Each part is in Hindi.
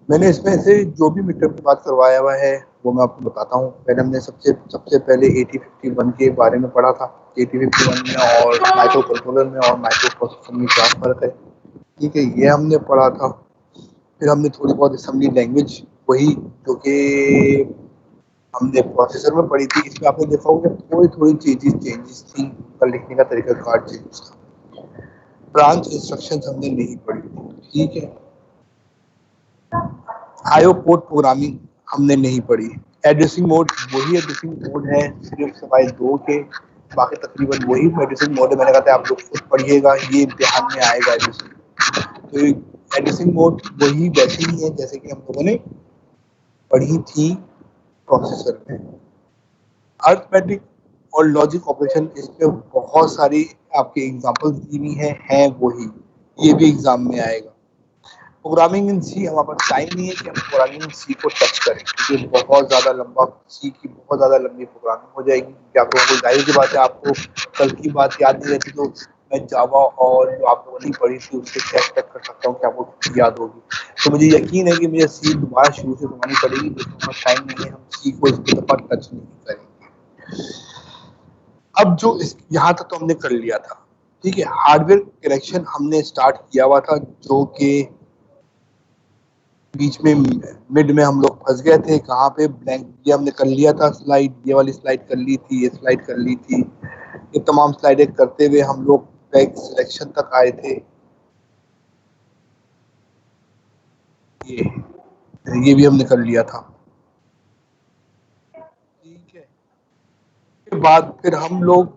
मैंने इसमें से जो भी मिड टर्म की बात करवाया हुआ है वो मैं आपको बताता हूँ। पहले हमने सबसे सबसे पहले 8051 के बारे में पढ़ा था। 8051 में और माइक्रो कंट्रोलर में और माइक्रो प्रोसेसर में क्या फर्क है, ठीक है, ये हमने पढ़ा था। फिर हमने थोड़ी बहुत असेंबली लैंग्वेज, वही जो कि हमने प्रोसेसर में पढ़ी थी, इसमें आपने देखा होगा थोड़ी थोड़ी चेंजेस थी, उनका लिखने का तरीका कार चेंज था। ब्रांच इंस्ट्रक्शंस हमने नहीं पढ़ी थी, ठीक है। आईओ पोर्ट प्रोग्रामिंग हमने नहीं पढ़ी। एड्रेसिंग मोड वही एड्रेसिंग मोड है, सिर्फ सवाई दो के, बाकी तकरीबन वही एड्रेसिंग मोड है। मैंने कहा था आप लोग खुद पढ़िएगा, ये इम्तिहान में आएगा एड्रेसिंग। तो एड्रेसिंग मोड वही वैसे ही है जैसे कि हम लोगों ने पढ़ी थी प्रोसेसर में। अर्थमेटिक और लॉजिक ऑपरेशन, इसमें बहुत सारी आपकी एग्जांपल्स दी हुई हैं वही, ये भी एग्जाम में आएगा। प्रोग्रामिंग इन सी, हमारे पास टाइम नहीं है कि हम प्रोग्रामिंग इन सी को टच करें, क्योंकि बहुत ज़्यादा लंबा, सी की बहुत ज़्यादा लंबी प्रोग्रामिंग हो जाएगी। क्योंकि आप लोगों को जाहिर सी बात है, आपको कल की बात याद नहीं रहती, तो मैं जावा और जो आप लोगों ने पढ़ी थी उससे क्या एक्सपेक्ट कर सकता हूँ कि आपको याद होगी। तो मुझे यकीन है कि मुझे सी दोबारा शुरू से बनानी पड़ेगी, लेकिन हमारा टाइम नहीं है, हम सी को इस दफा टच नहीं करेंगे। अब जो यहाँ तक तो हमने कर लिया था, ठीक है। हार्डवेयर कनेक्शन हमने स्टार्ट किया हुआ था, जो कि बीच में मिड में हम लोग फंस गए थे। कहाँ पे, ब्लैंक, ये हमने कर लिया था स्लाइड, ये वाली स्लाइड कर ली थी, ये स्लाइड कर ली थी। ये तमाम स्लाइडें करते हुए हम लोग बैक सिलेक्शन तक आए थे। ये भी हमने कर लिया था, ठीक है। के बाद फिर हम लोग,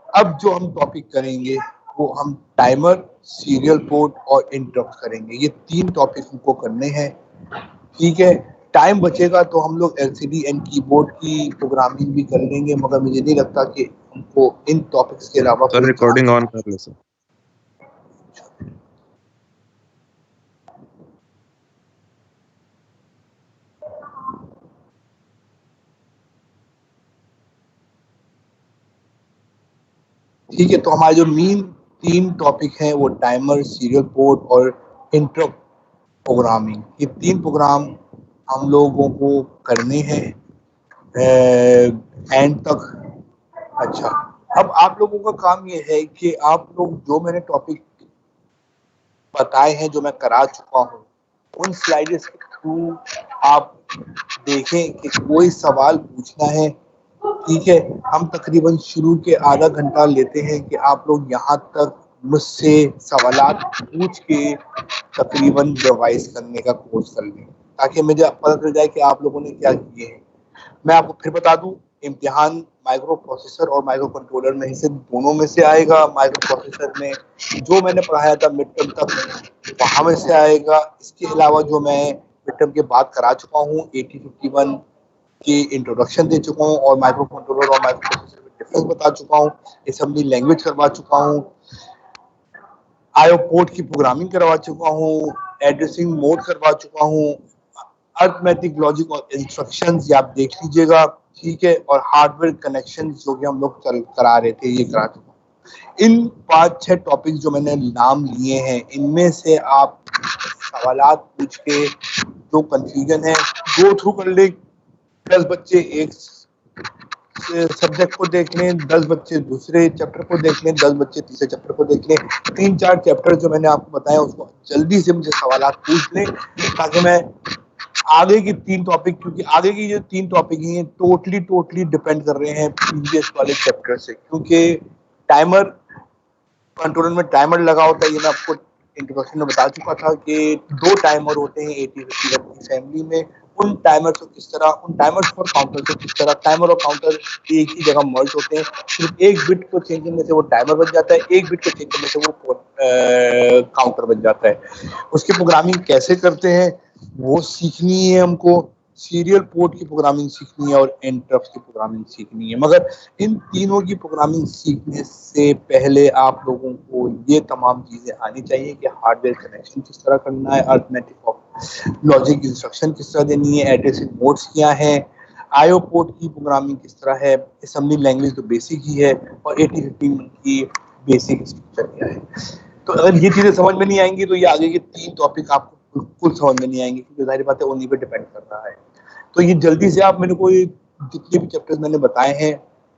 अब जो हम टॉपिक करेंगे वो हम टाइमर, सीरियल पोर्ट और इंटरप्ट करेंगे। ये 3 टॉपिक हमको करने हैं, ठीक है। टाइम बचेगा तो हम लोग एलसीडी एंड कीबोर्ड की प्रोग्रामिंग भी कर लेंगे, मगर मुझे नहीं लगता कि हमको इन टॉपिक्स के अलावा सर कोई रिकॉर्डिंग ऑन कर ले सर। ठीक है। तो हमारे जो मेन 3 टॉपिक हैं वो टाइमर, सीरियल पोर्ट और इंटरप्ट प्रोग्रामिंग, ये 3 प्रोग्राम हम लोगों को करने हैं एंड तक। अच्छा, अब आप लोगों का काम ये है कि आप लोग जो मैंने टॉपिक बताए हैं, जो मैं करा चुका हूँ, उन स्लाइड्स के थ्रू आप देखें कि कोई सवाल पूछना है, ठीक है। हम तकरीबन शुरू के आधा घंटा लेते हैं कि आप लोग यहाँ तक मुझसे सवालात पूछ के तकरीबन रिवाइज करने का कोर्स कर लें, ताकि मुझे पता चल जाए कि आप लोगों ने क्या किए हैं। मैं आपको फिर बता दूं, इम्तिहान माइक्रो प्रोसेसर और माइक्रो कंट्रोलर में से दोनों में से आएगा। माइक्रो प्रोसेसर में जो मैंने पढ़ाया था मिड टर्म तक, वहां में से आएगा। इसके अलावा जो मैं मिड टर्म के बाद करा चुका हूँ, 8051 की इंट्रोडक्शन दे चुका हूँ और माइक्रो कंट्रोलर और माइक्रो प्रोसेसर में डिफरेंस बता चुका हूँ, असेंबली लैंग्वेज करवा चुका हूँ, आईओ पोर्ट की प्रोग्रामिंग करवा चुका हूँ, एड्रेसिंग मोड करवा चुका हूँ, अर्थमेटिक, लॉजिक और इंस्ट्रक्शंस ये आप देख लीजिएगा, ठीक है। और हार्डवेयर कनेक्शन जो कि हम लोग करा रहे थे, ये करा चुका हूँ। इन 5-6 टॉपिक जो मैंने नाम लिए हैं, इनमें से आप सवालात पूछ के जो कंफ्यूजन है गो थ्रू कर ले। 10 बच्चे एक सब्जेक्ट को देख लें, 10 बच्चे दूसरे चैप्टर को देख लें, 10 बच्चे तीसरे चैप्टर को देख लें। 3-4 चैप्टर जो मैंने आपको बताया उसको जल्दी से मुझे सवालात पूछ लें, ताकि मैं आगे की 3 टॉपिक, क्योंकि आगे की जो 3 टॉपिक हैं टोटली डिपेंड कर रहे हैं प्रीवियस वाले चैप्टर से। क्योंकि टाइमर कंट्रोलर में टाइमर लगा होता है, ये मैं आपको इंट्रोडक्शन में बता चुका था कि 2 टाइमर होते हैं 8051 की फैमिली में। उन टाइमर्स को किस तरह, उन टाइमर्स और काउंटर को किस तरह, टाइमर और काउंटर एक ही जगह मर्ज होते हैं। सिर्फ एक बिट को चेंज करने से वो टाइमर बन जाता है, एक बिट को चेंज करने से वो काउंटर बन जाता है। उसकी प्रोग्रामिंग कैसे करते हैं वो सीखनी है हमको। सीरियल पोर्ट की प्रोग्रामिंग सीखनी है और इंटरप्ट की प्रोग्रामिंग सीखनी है। मगर इन तीनों की प्रोग्रामिंग सीखने से पहले आप लोगों को ये तमाम चीजें आनी चाहिए कि हार्डवेयर कनेक्शन किस तरह करना है, अर्थमेटिक और लॉजिक इंस्ट्रक्शन किस तरह देनी है, एड्रेसिंग मोड्स क्या है, आईओ पोर्ट की प्रोग्रामिंग किस तरह है, असेंबली लैंग्वेज तो बेसिक ही है, और 8051 की बेसिक स्ट्रक्चर क्या है। तो अगर ये चीजें समझ में नहीं आएंगी तो ये आगे के 3 टॉपिक आपको बिल्कुल समझ में नहीं आएंगे, क्योंकि जाहिर बात है उन्हीं पे डिपेंड कर रहा है। तो ये जल्दी से आप मेरे को ये जितने भी चैप्टर्स मैंने बताए हैं,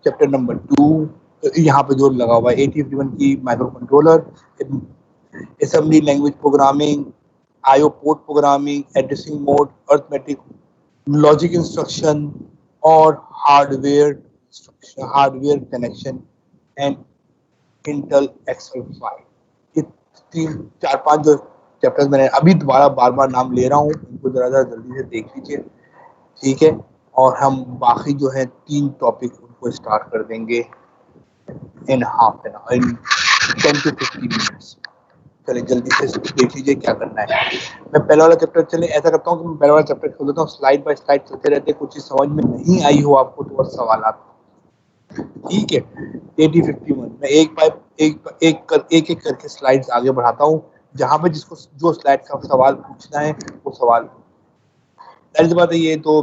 चैप्टर नंबर 2 यहाँ पे जो लगा हुआ है 8051 की micro controller, assembly language programming, IO port programming, addressing mode, arithmetic, logic instruction और hardware connection and Intel Excel file. ये 3 4 5 जो चैप्टर्स मैंने अभी दोबारा बार बार नाम ले रहा हूँ, इनको जरा जरा जल्दी से देख लीजिए, ठीक है। और हम बाकी जो है 3 टॉपिक उनको स्टार्ट कर देंगे in half an hour, in 10 to 15 minutes. चलिए जल्दी से देख लीजिए क्या करना है। मैं पहला वाला चैप्टर, चले ऐसा करता हूँ कि मैं पहला वाला चैप्टर खोल देता हूँ, स्लाइड बाय स्लाइड चलते रहते, कुछ चीज समझ में नहीं आई हो आपको तो बस सवाल, ठीक है। 8051 मैं एक एक करके स्लाइड्स आगे बढ़ाता हूँ, जहां पे जिसको जो स्लाइड का सवाल पूछना है वो सवाल, जाहिर सी बात है ये तो।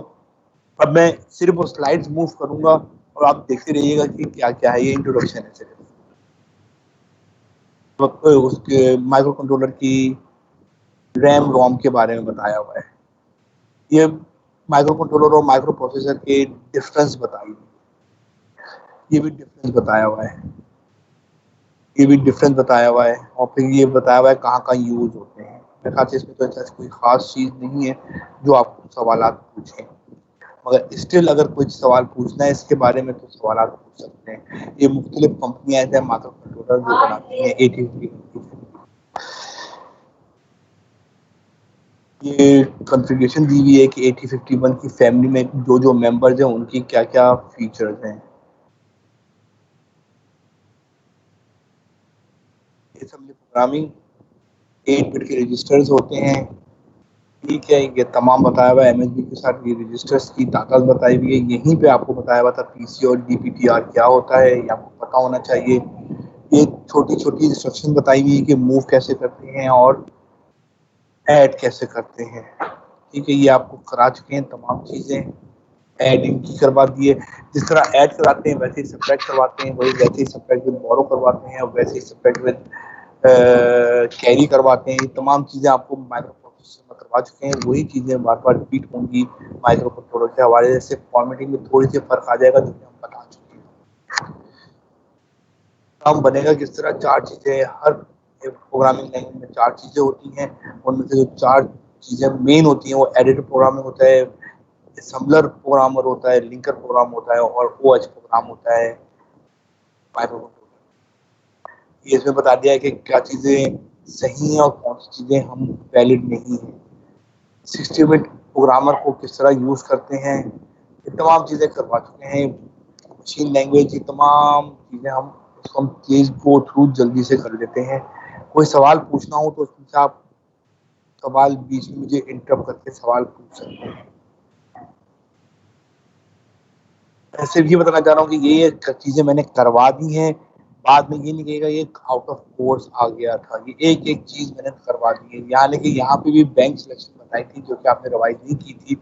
अब मैं सिर्फ वो स्लाइड्स मूव करूंगा और आप देखते रहिएगा कि क्या क्या है। ये इंट्रोडक्शन है सिर्फ, उसके माइक्रो कंट्रोलर की रैम रोम के बारे में बताया हुआ है। ये माइक्रो कंट्रोलर और माइक्रो प्रोसेसर के डिफरेंस बताई, ये भी डिफरेंस बताया हुआ है, ये भी डिफरेंस बताया हुआ है, और फिर ये बताया हुआ है कहाँ कहाँ यूज होते हैं। मेरे ख्याल से इसमें तो ऐसा कोई खास चीज नहीं है जो आपको सवाल पूछें, मगर स्टिल अगर कुछ सवाल पूछना है इसके बारे में तो सवाल पूछ सकते हैं। ये मुख्तलिफ कंपनियां हैं माइक्रो कंट्रोलर जो बनाती हैं 8050, ये कॉन्फ़िगरेशन दी हुई है कि 8051 की फैमिली में जो जो मेंबर्स हैं उनकी क्या क्या फीचर्स हैं। असेंबली प्रोग्रामिंग, 8 बिट के रजिस्टर्स होते हैं, ठीक है। ये तमाम बताया हुआ है, एमएसबी के साथ ये रजिस्टर्स की ताकत बताई हुई है। यहीं पे आपको बताया हुआ था पीसी और डीपीटीआर क्या होता है, ये आपको पता होना चाहिए। ये छोटी छोटी इंस्ट्रक्शन बताई हुई है कि मूव कैसे करते हैं और ऐड कैसे करते हैं, ठीक है। ये आपको करा चुके हैं तमाम चीज़ें, एडिंग की करवा दी है। जिस तरह ऐड कराते हैं वैसे ही सब्ट्रैक्ट करवाते हैं, वही वैसे ही सब्ट्रैक्ट विद बोरो करवाते हैं, वैसे ही सब्ट्रैक्ट विद कैरी करवाते हैं। ये तमाम चीज़ें आपको माइक्रो प्रोसेसर में करवा चुके हैं, वही चीज़ें बार बार रिपीट होंगी माइक्रो कंट्रोलर के हवाले से। फॉर्मेटिंग में थोड़ी सी फर्क आ जाएगा जो कि हम बता चुके हैं। काम बनेगा किस तरह, 4 चीज़ें हर प्रोग्रामिंग लैंग्वेज में 4 चीज़ें होती हैं। उनमें से जो 4 चीज़ें मेन होती हैं वो एडिटर प्रोग्रामिंग होता है, असम्बलर प्रोग्रामर होता है, लिंकर प्रोग्राम होता है और ओएच प्रोग्राम होता है माइक्रो कंट्रोलर। ये इसमें बता दिया है कि क्या चीज़ें सही हैं और कौन सी चीज़ें हम वैलिड नहीं हैं। 60 बिट प्रोग्रामर को किस तरह यूज़ करते हैं, ये तमाम चीज़ें करवा चुके हैं। मशीन लैंग्वेज, ये तमाम चीज़ें हम उसको हम तेज गो थ्रू जल्दी से कर लेते हैं। कोई सवाल पूछना हो तो उसमें से आप सवाल बीच में मुझे इंटरप्ट करके सवाल पूछ सकते हैं। ऐसे भी बताना चाह रहा हूँ कि ये चीज़ें मैंने करवा दी हैं, बाद में ये नहीं कहेगा ये आउट ऑफ कोर्स आ गया था। ये एक एक चीज़ मैंने करवा दी है। यहाँ लेकिन यहाँ पे भी बैंक सिलेक्शन बताई थी जो कि आपने रिवाइज नहीं की थी,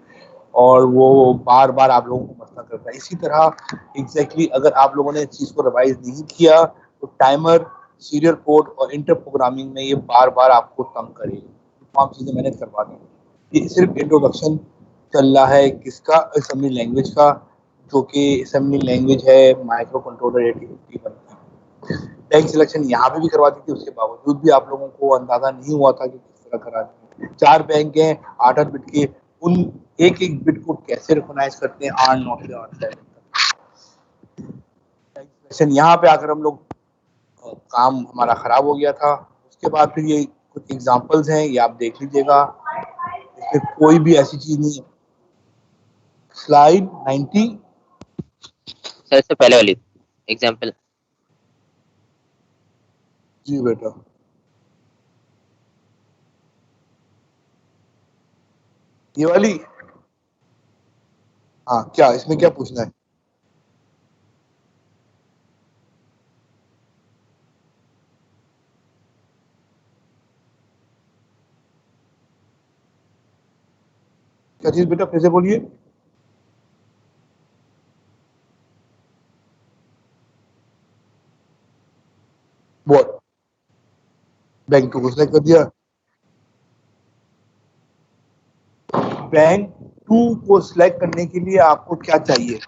और वो बार बार आप लोगों को मसला करता है। इसी तरह एग्जैक्टली अगर आप लोगों ने इस चीज़ को रिवाइज नहीं किया तो टाइमर, सीरियल पोर्ट और इंटर प्रोग्रामिंग में ये बार बार आपको तंग करेगी। तमाम चीज़ें मैंने करवा दी। ये सिर्फ इंट्रोडक्शन चल रहा है किसका, असेंबली लैंग्वेज का, जो कि असेंबली लैंग्वेज है माइक्रो कंट्रोलर 8051 की। बैंक सिलेक्शन यहाँ पे भी करवा दी थी, उसके बावजूद भी आप लोगों को अंदाजा नहीं हुआ था कि किस तरह करा दी। 4 बैंक हैं 8 8 बिट के, उन एक एक बिट को कैसे रिकॉग्नाइज करते हैं 8 9 से 8 7 बैंक सिलेक्शन। यहाँ पे आकर हम लोग काम हमारा खराब हो गया था। उसके बाद फिर ये कुछ एग्जांपल्स हैं, ये आप देख लीजिएगा, इसमें कोई भी ऐसी चीज नहीं है। स्लाइड 90, सर इससे पहले वाली एग्जाम्पल। जी बेटा, ये वाली, हाँ क्या इसमें क्या पूछना है? क्या चीज बेटा, फिर से बोलिए। वो बैंक को सिलेक्ट कर दिया, बैंक 2 को सिलेक्ट करने के लिए आपको क्या चाहिए,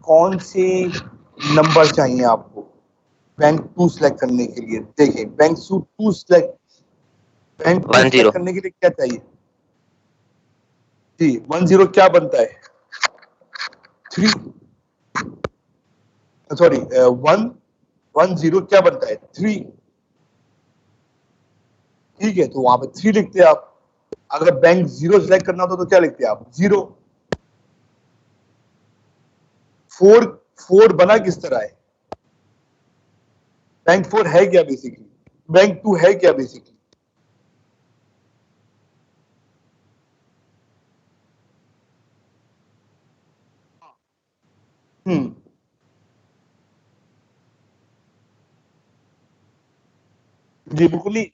कौन से नंबर चाहिए आपको बैंक 2 सिलेक्ट करने के लिए? देखिए बैंक 2 सिलेक्ट 10 करने के लिए क्या चाहिए जी? 10 क्या बनता है? 3 सॉरी 10 क्या बनता है? 3। ठीक है, तो वहां पे 3 लिखते हैं आप। अगर बैंक 0 सिलेक्ट करना होता तो क्या लिखते हैं आप? 0। 4 बना किस तरह है? बैंक 4 है क्या बेसिकली? बैंक 2 है क्या बेसिकली? जी बिल्कुल नहीं,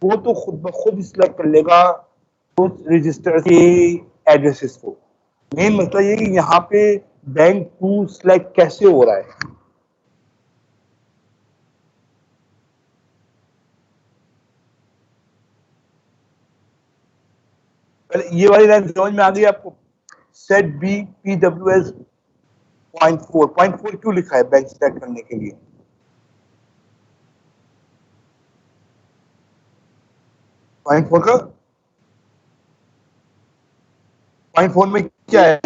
वो तो खुद ब खुद सिलेक्ट कर लेगा उस रजिस्टर के एड्रेसेस को। मेन मसला ये कि यहाँ पे बैंक 2 सिलेक्ट कैसे हो रहा है? ये वाली लाइन समझ में आ गई आपको? सेट बी PWS 0.4 क्यों लिखा है बैंक सिलेक्ट करने के लिए? पॉइंट 4 का पॉइंट 4 में क्या है?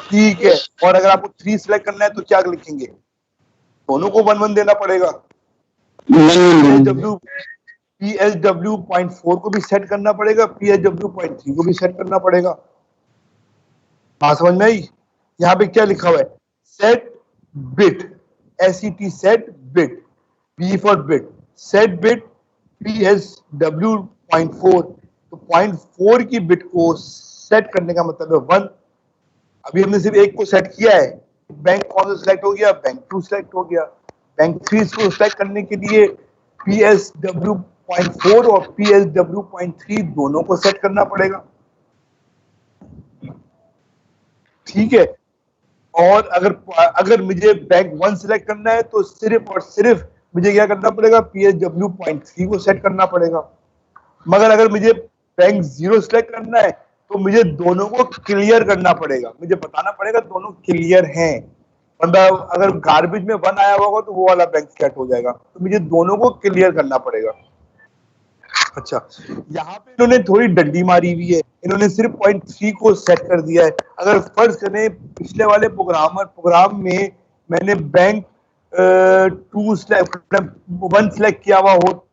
ठीक है, और अगर आपको 3 सिलेक्ट करना है तो क्या लिखेंगे? दोनों को 1 देना पड़ेगा। PSW 0.4 को भी सेट करना पड़ेगा, PSW 0.3 को भी सेट करना पड़ेगा। बात समझ में आई? यहाँ पे क्या लिखा हुआ है? Set bit, SET set bit, B for bit, set bit PSW 0.4। तो 0.4 की बिट को सेट करने का मतलब है 1। अभी हमने सिर्फ एक को सेट किया है, बैंक कौन सा सिलेक्ट हो गया? बैंक 2 सिलेक्ट हो गया। बैंक 3 को सिलेक्ट करने के लिए PSW 0.4 और PSW 0.3 दोनों को सेट करना पड़ेगा। ठीक है, और अगर मुझे बैंक 1 सिलेक्ट करना है तो सिर्फ और सिर्फ मुझे क्या करना पड़ेगा? PSW 0.3 को सेट करना पड़ेगा। मगर अगर मुझे बैंक 0 सिलेक्ट करना है तो मुझे दोनों को क्लियर करना पड़ेगा, मुझे बताना पड़ेगा दोनों क्लियर हैं। मतलब अगर गार्बेज में 1 आया होगा तो वो वाला बैंक सेट हो जाएगा, तो मुझे दोनों को क्लियर करना पड़ेगा। अच्छा, यहाँ पे इन्होंने थोड़ी डंडी मारी हुई है, इन्होंने सिर्फ 0.3 को सेट कर दिया है। अगर फर्ज करें पिछले वाले प्रोग्राम में मैंने बैंक 1 सिलेक्ट किया हुआ हो,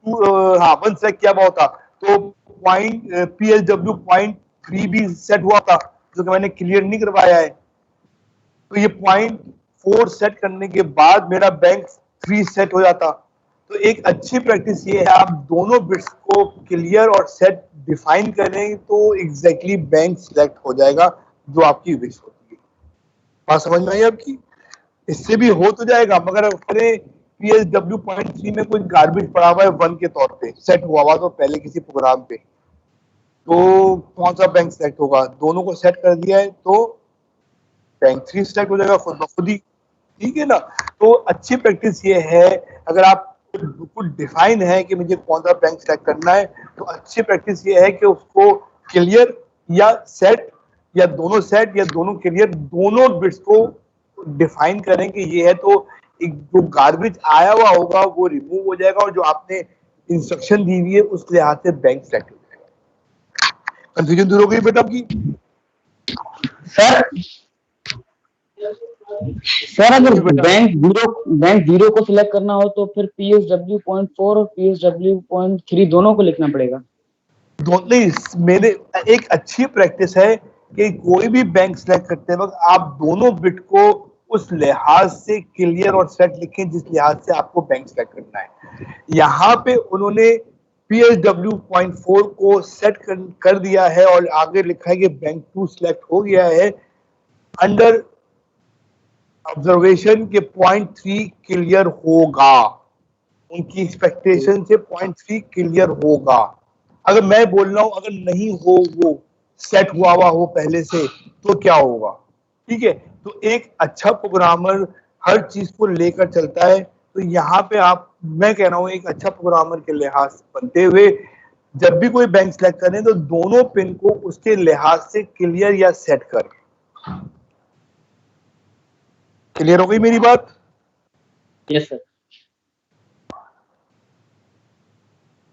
1 सिलेक्ट किया हुआ होता तो PSW 0.3 भी सेट हुआ था, जो कि मैंने क्लियर नहीं करवाया है। तो ये 0.4 सेट करने के बाद मेरा बैंक 3 सेट हो जाता। तो एक अच्छी प्रैक्टिस ये है, आप दोनों बिट्स को क्लियर और सेट डिफाइन करें तो एग्जैक्टली बैंक सिलेक्ट हो जाएगा जो आपकी विश होती है। बात समझ में आई आपकी? इससे भी हो तो जाएगा, मगर अगर PSW 0.3 में कोई गार्बेज पड़ा हुआ है 1 के तौर पे सेट हुआ तो पहले किसी प्रोग्राम पे, तो कौन सा बैंक सेलेक्ट होगा? दोनों को सेट कर दिया है तो बैंक 3 सेलेक्ट हो जाएगा खुद ब खुद ही। ठीक है ना? तो अच्छी प्रैक्टिस ये है, अगर आप बिल्कुल डिफाइन है कि मुझे कौन सा बैंक सेलेक्ट करना है, तो अच्छी प्रैक्टिस ये है कि उसको क्लियर या सेट या दोनों क्लियर, दोनों बिट्स को डिफाइन करें कि ये है, तो एक जो गार्बेज आया हुआ होगा वो रिमूव हो जाएगा और जो आपने इंस्ट्रक्शन दी हुई है उस लिहाज से बैंक सेलेक्ट हो जाएगा। कंफ्यूजन दूर हो गई बेटा आपकी? सर अगर बैंक जीरो को सिलेक्ट करना हो तो फिर PSW 0.4 और PSW 0.3 दोनों को लिखना पड़ेगा? नहीं, मेरे एक अच्छी प्रैक्टिस है कि कोई भी बैंक सिलेक्ट करते वक्त आप दोनों बिट को उस लिहाज से क्लियर और सेट लिखें जिस लिहाज से आपको बैंक सेलेक्ट करना है। यहाँ पे उन्होंने PSW 0.4 को सेट कर दिया है और आगे लिखा है कि बैंक 2 सिलेक्ट हो गया है। अंडर ऑब्जर्वेशन के 0.3 क्लियर होगा, उनकी एक्सपेक्टेशन से 0.3 क्लियर होगा। अगर मैं बोल रहा हूं अगर नहीं हो, वो सेट हुआ हो पहले से, तो क्या होगा? ठीक है, तो एक अच्छा प्रोग्रामर हर चीज को लेकर चलता है। तो यहाँ पे आप मैं कह रहा हूँ एक अच्छा प्रोग्रामर के लिहाज से बनते हुए जब भी कोई बैंक सेलेक्ट करें तो दोनों पिन को उसके लिहाज से क्लियर या सेट करें। क्लियर हो गई मेरी बात? Yes sir.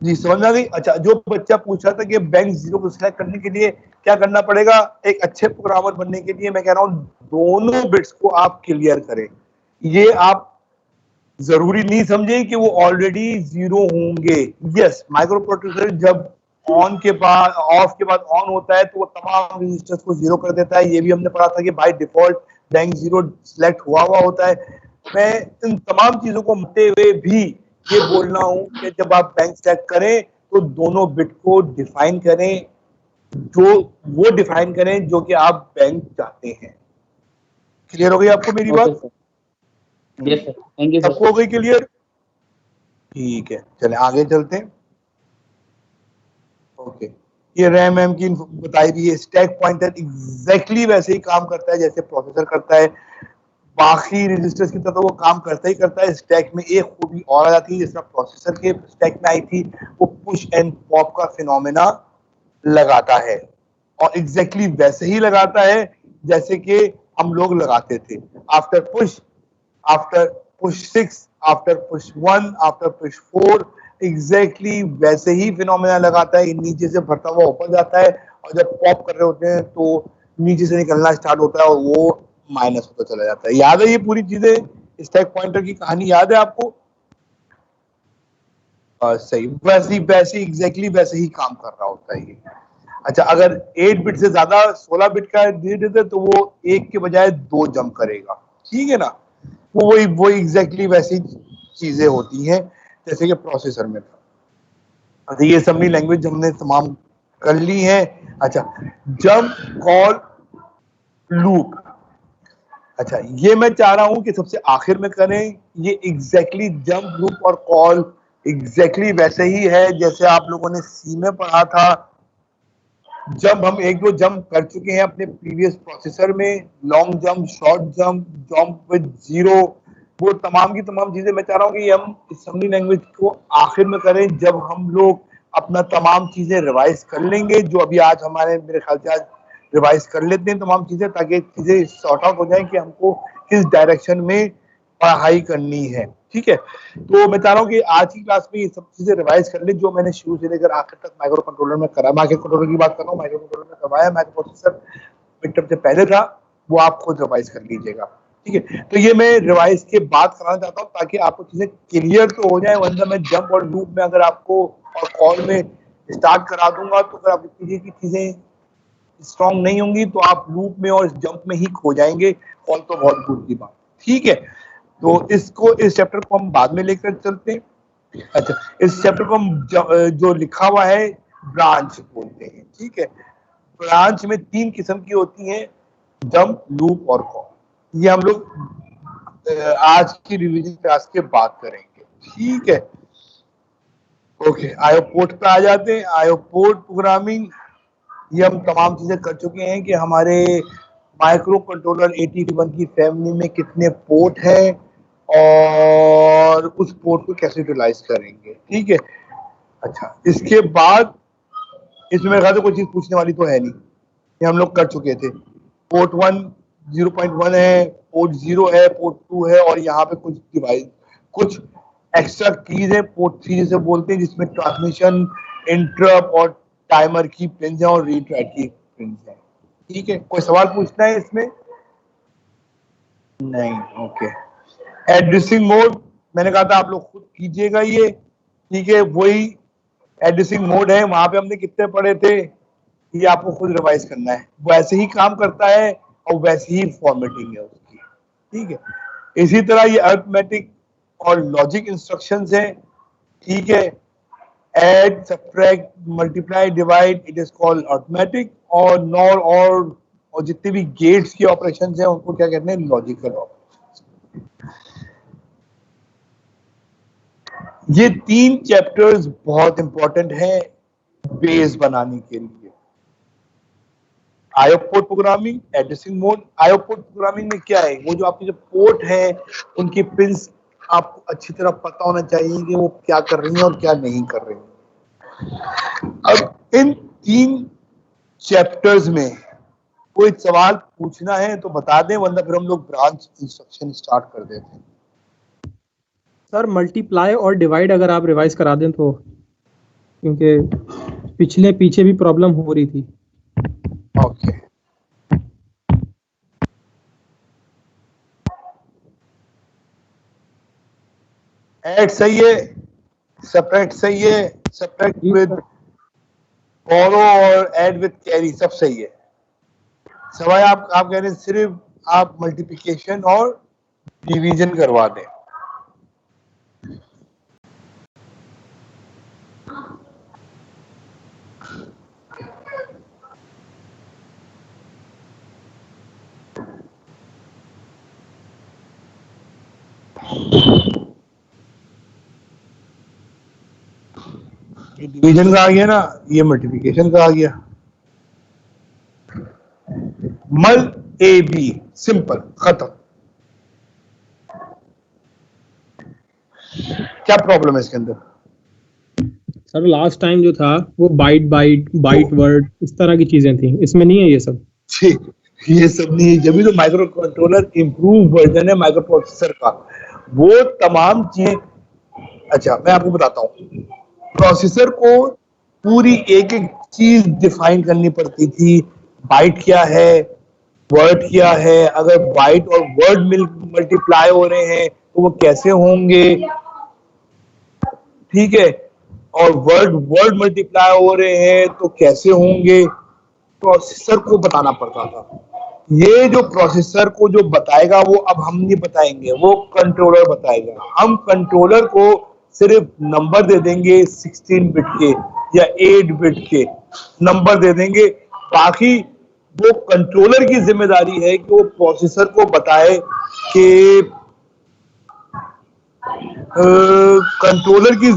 जी समझ आ गई। अच्छा, जो बच्चा पूछ रहा था कि बैंक जीरो को सिलेक्ट करने के लिए क्या करना पड़ेगा, एक अच्छे प्रोग्रामर बनने के लिए मैं कह रहा हूँ दोनों बिट्स को आप क्लियर करें। ये आप जरूरी नहीं समझे कि वो ऑलरेडी जीरो होंगे। यस, माइक्रो प्रोसेसर जब ऑन के बाद ऑफ के बाद ऑन होता है तो वो तमाम रजिस्टर्स को जीरो कर देता है। ये भी हमने पढ़ा था कि by default bank zero select हुआ होता है। मैं इन तमाम चीजों को मानते हुए भी ये बोल रहा हूँ कि जब आप बैंक सेलेक्ट करें तो दोनों बिट को डिफाइन करें, वो डिफाइन करें जो कि आप बैंक चाहते हैं। क्लियर हो गई आपको मेरी बात? यस सर, थैंक यू सबको हो गई क्लियर? ठीक है, चले आगे चलते हैं। ओके, ये रैम एम की बताई दी है। स्टैक पॉइंटर एग्जैक्टली वैसे ही काम करता है जैसे प्रोसेसर करता है। बाकी रजिस्टर्स की तरह वो काम करता ही करता है। स्टैक में एक खूबी और आ जाती है जिसका प्रोसेसर के स्टैक में आई थी, वो पुश एंड पॉप का फिनोमेना लगाता है और एग्जैक्टली वैसे ही लगाता है जैसे कि हम लोग लगाते थे। After push 6, after push 1, after push 4, exactly वैसे ही फिनोमेना लगाता है। नीचे से भरता हुआ ऊपर जाता है और जब पॉप कर रहे होते हैं तो नीचे से निकलना स्टार्ट होता है और वो माइनस होता चला जाता है। याद है ये पूरी चीजें? स्टैक पॉइंटर की कहानी याद है आपको? सही, वैसे एग्जैक्टली वैसे ही काम कर रहा होता है ये। अच्छा, अगर 8 बिट से ज्यादा 16 बिट का डिजिट है तो वो एक के बजाय 2 जंप करेगा, ठीक है ना? वो वही एग्जैक्टली वैसी चीजें होती हैं जैसे कि प्रोसेसर में था। अच्छा, ये सबनी लैंग्वेज हमने तमाम कर ली है। अच्छा, जंप, कॉल, लूप। अच्छा, ये मैं चाह रहा हूं कि सबसे आखिर में करें। ये एग्जैक्टली जंप, लूप और कॉल एग्जैक्टली वैसे ही है जैसे आप लोगों ने सी में पढ़ा था। जब हम एक दो जंप कर चुके हैं अपने प्रीवियस प्रोसेसर में, long jump, short jump, jump with zero, वो तमाम की तमाम चीजें मैं चाह रहा हूँ कि हम असेंबली लैंग्वेज को आखिर में करें जब हम लोग अपना तमाम चीजें रिवाइज कर लेंगे। जो अभी आज हमारे मेरे ख्याल से आज रिवाइज कर लेते हैं तमाम चीजें, ताकि चीजें सॉर्ट आउट हो जाए कि हमको किस डायरेक्शन में पढ़ाई करनी है। ठीक है, तो मैं चाह रहा हूँ कि आज की क्लास में ये सब चीजें रिवाइज कर ले जो मैंने शुरू से लेकर आखिर तक माइक्रो कंट्रोलर में करा। माइक्रो कंट्रोलर की बात कर रहा हूँ, माइक्रो कंट्रोलर में करवाया, माइक्रो प्रोसेसर मिड टर्म से पहले था, वो आप खुद रिवाइज कर लीजिएगा। ठीक है, तो ये मैं रिवाइज के बाद कराना चाहता हूँ ताकि आपको चीजें क्लियर तो हो जाए। वरना मैं जंप और लूप में अगर आपको और कॉल में स्टार्ट करा दूंगा तो अगर आपकी चीजें की चीजें स्ट्रॉन्ग नहीं होंगी तो आप लूप में और जंप में ही खो जाएंगे। कॉल तो बहुत दूर की बात। ठीक है, तो इस चैप्टर को हम बाद में लेकर चलते हैं। अच्छा, इस चैप्टर को हम जो लिखा हुआ है ब्रांच बोलते हैं। ठीक है, ब्रांच में 3 किस्म की होती हैं, जंप, लूप और कॉल। ये हम लोग आज की रिवीजन क्लास के बाद करेंगे। ठीक है, ओके, आईओ पोर्ट पे आ जाते हैं। आईओ पोर्ट प्रोग्रामिंग, ये हम तमाम चीजें कर चुके हैं कि हमारे माइक्रो कंट्रोलर 81 की फैमिली में कितने पोर्ट हैं और उस पोर्ट को कैसे यूटिलाइज करेंगे। ठीक है, अच्छा, इसके बाद इसमें मेरे ख्याल से कोई चीज पूछने वाली तो है नहीं, ये हम लोग कर चुके थे। पोर्ट 1 0.1 है, पोर्ट 0 है, पोर्ट 2 है और यहाँ पे कुछ डिवाइस, कुछ एक्स्ट्रा कीज है, पोर्ट 3 जिसे बोलते हैं, जिसमें ट्रांसमिशन, इंटरप्ट और टाइमर की पिन है और रीड राइट की पिन है। ठीक है, कोई सवाल पूछना है इसमें? नहीं, ओके। एड्रेसिंग मोड मैंने कहा था आप लोग खुद कीजिएगा ये। ठीक है, वही एड्रेसिंग मोड है, वहां पे हमने कितने पढ़े थे, ये आपको खुद रिवाइज करना है। वैसे ही काम करता है और वैसे ही फॉर्मेटिंग है उसकी। ठीक है, इसी तरह ये अरिथमेटिक और लॉजिक इंस्ट्रक्शंस हैं। ठीक है, add, subtract, multiply, divide, it is called arithmetic. और नॉर और जितने भी गेट्स के ऑपरेशंस हैं उनको क्या कहते हैं, लॉजिकल ऑपरेशंस। ये 3 चैप्टर्स बहुत इंपॉर्टेंट हैं बेस बनाने के लिए। IO port programming, addressing mode. IO port programming में क्या है, वो जो आपके जो पोर्ट है उनकी पिंस आपको अच्छी तरह पता होना चाहिए कि वो क्या कर रही है और क्या नहीं कर रही है। अब इन 3 चैप्टर्स में कोई सवाल पूछना है तो बता दें, वरना फिर हम लोग ब्रांच इंस्ट्रक्शन स्टार्ट कर देते हैं। सर मल्टीप्लाई और डिवाइड अगर आप रिवाइज करा दें तो, क्योंकि पीछे भी प्रॉब्लम हो रही थी। ओके, ऐड सही है, सब्ट्रैक्ट सही है, सब्ट्रैक्ट विद बोरो और ऐड विद कैरी सब सही है। सवाल आप कह रहे हैं सिर्फ आप मल्टीप्लिकेशन और डिवीजन करवा दें। डिवीजन का आ गया ना, ये मल्टीप्लिकेशन का आ गया। मल ए बी, सिंपल, खत्म। क्या प्रॉब्लम है इसके अंदर? सर लास्ट टाइम जो था वो बाइट वर्ड इस तरह की चीजें थी, इसमें नहीं है ये सब। ये सब नहीं है, जब भी तो माइक्रो कंट्रोलर इम्प्रूव वर्जन है माइक्रो प्रोसेसर का, वो तमाम चीजें। अच्छा मैं आपको बताता हूँ, प्रोसेसर को पूरी एक एक चीज डिफाइन करनी पड़ती थी। बाइट क्या है, वर्ड क्या है, अगर बाइट और वर्ड मल्टीप्लाई हो रहे हैं तो वो कैसे होंगे, ठीक है, और वर्ड मल्टीप्लाई हो रहे हैं तो कैसे होंगे, प्रोसेसर को बताना पड़ता था। ये जो प्रोसेसर को जो बताएगा वो अब हम नहीं बताएंगे, वो कंट्रोलर बताएगा। हम कंट्रोलर को सिर्फ नंबर दे देंगे 16 बिट के या 8 बिट के नंबर दे देंगे, बाकी वो कंट्रोलर की जिम्मेदारी है कि वो प्रोसेसर को बताए कि कंट्रोलर की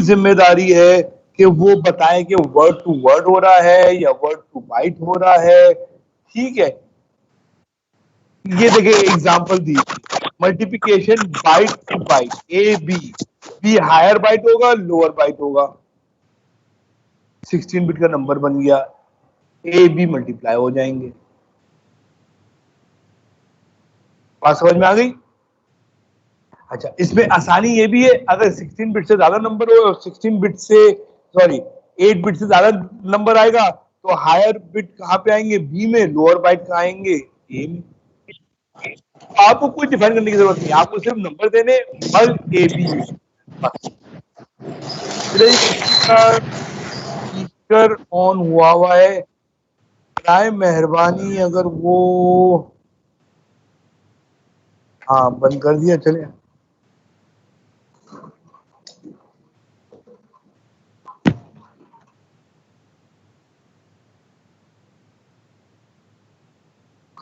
जिम्मेदारी है कि वो बताए कि वर्ड टू वर्ड हो रहा है या वर्ड टू बाइट हो रहा है, ठीक है। ये देखिए example the, multiplication byte to byte, A B higher byte होगा लोअर बाइट होगा, 16 बिट का नंबर बन गया, ए बी मल्टीप्लाई हो जाएंगे। बात समझ में आ गई? अच्छा, इसमें आसानी ये भी है, अगर 16 बिट से ज्यादा नंबर हो और 16 बिट से 8 बिट से ज्यादा नंबर आएगा तो हायर बिट कहाँ पे आएंगे, बी में, लोअर बाइट कहाँ आएंगे, ए में। आपको कोई डिफाइन करने की जरूरत नहीं, आपको सिर्फ नंबर देने, मल ए बी। स्पीकर ऑन हुआ है, राय मेहरबानी अगर वो, हाँ बंद कर दिया, चले।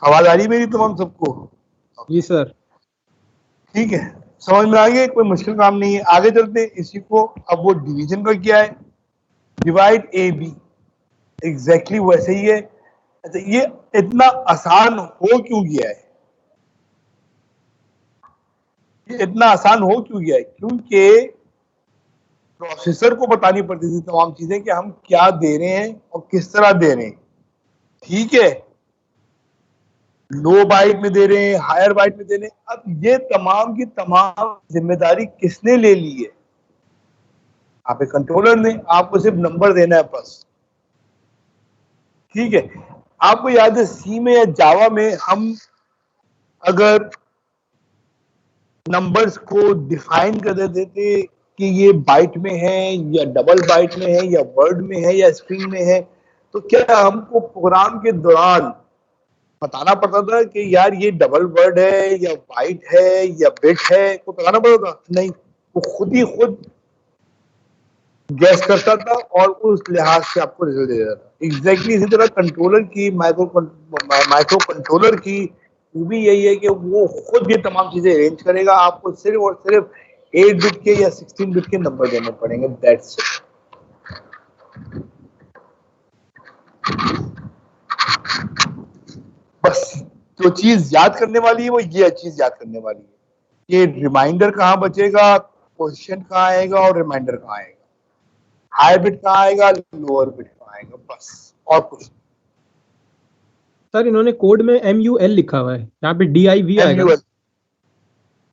आवाज आ रही है मेरी तमाम सबको? जी सर। ठीक है, समझ में आ गया, कोई मुश्किल काम नहीं है। आगे चलते हैं इसी को। अब वो डिवीजन का क्या है, डिवाइड ए बी, एग्जैक्टली वैसे ही है। अच्छा, ये इतना आसान हो क्यों गया है, ये इतना आसान हो क्यों गया है? क्योंकि प्रोसेसर को बतानी पड़ती थी तमाम चीजें कि हम क्या दे रहे हैं और किस तरह दे रहे हैं, ठीक है, लो बाइट में दे रहे हैं, हायर बाइट में दे रहे हैं। अब ये तमाम की तमाम जिम्मेदारी किसने ले ली है? आप एक कंट्रोलर ने, आपको सिर्फ नंबर देना है बस, ठीक है। आपको याद है सी में या जावा में हम अगर नंबर्स को डिफाइन कर देते थे कि ये बाइट में है या डबल बाइट में है या वर्ड में है या स्ट्रिंग में है, तो क्या हमको प्रोग्राम के दौरान बताना पड़ता था कि यार ये डबल वर्ड है या बाइट है या बिट है, को बताना पड़ता था? नहीं, वो खुद ही खुद गैस करता था और उस लिहाज से आपको रिजल्ट दे देता था। एग्जैक्टली इसी तरह कंट्रोलर की, माइक्रो कंट्रोलर की खूबी यही है कि वो खुद ये तमाम चीजें अरेंज करेगा, आपको सिर्फ और सिर्फ 8 बिट के या 16 बिट के नंबर देने पड़ेंगे, दैट्स इट। बस जो चीज याद करने वाली है वो ये चीज याद करने वाली है, ये रिमाइंडर कहाँ बचेगा, पोजीशन कहाँ आएगा और रिमाइंडर कहाँ आएगा, हाई बिट कहाँ आएगा, लोअर बिट कहाँ आएगा, बस और कुछ नहीं। सर इन्होंने कोड में MUL लिखा हुआ है, यहाँ पे DIV आएगा। MUL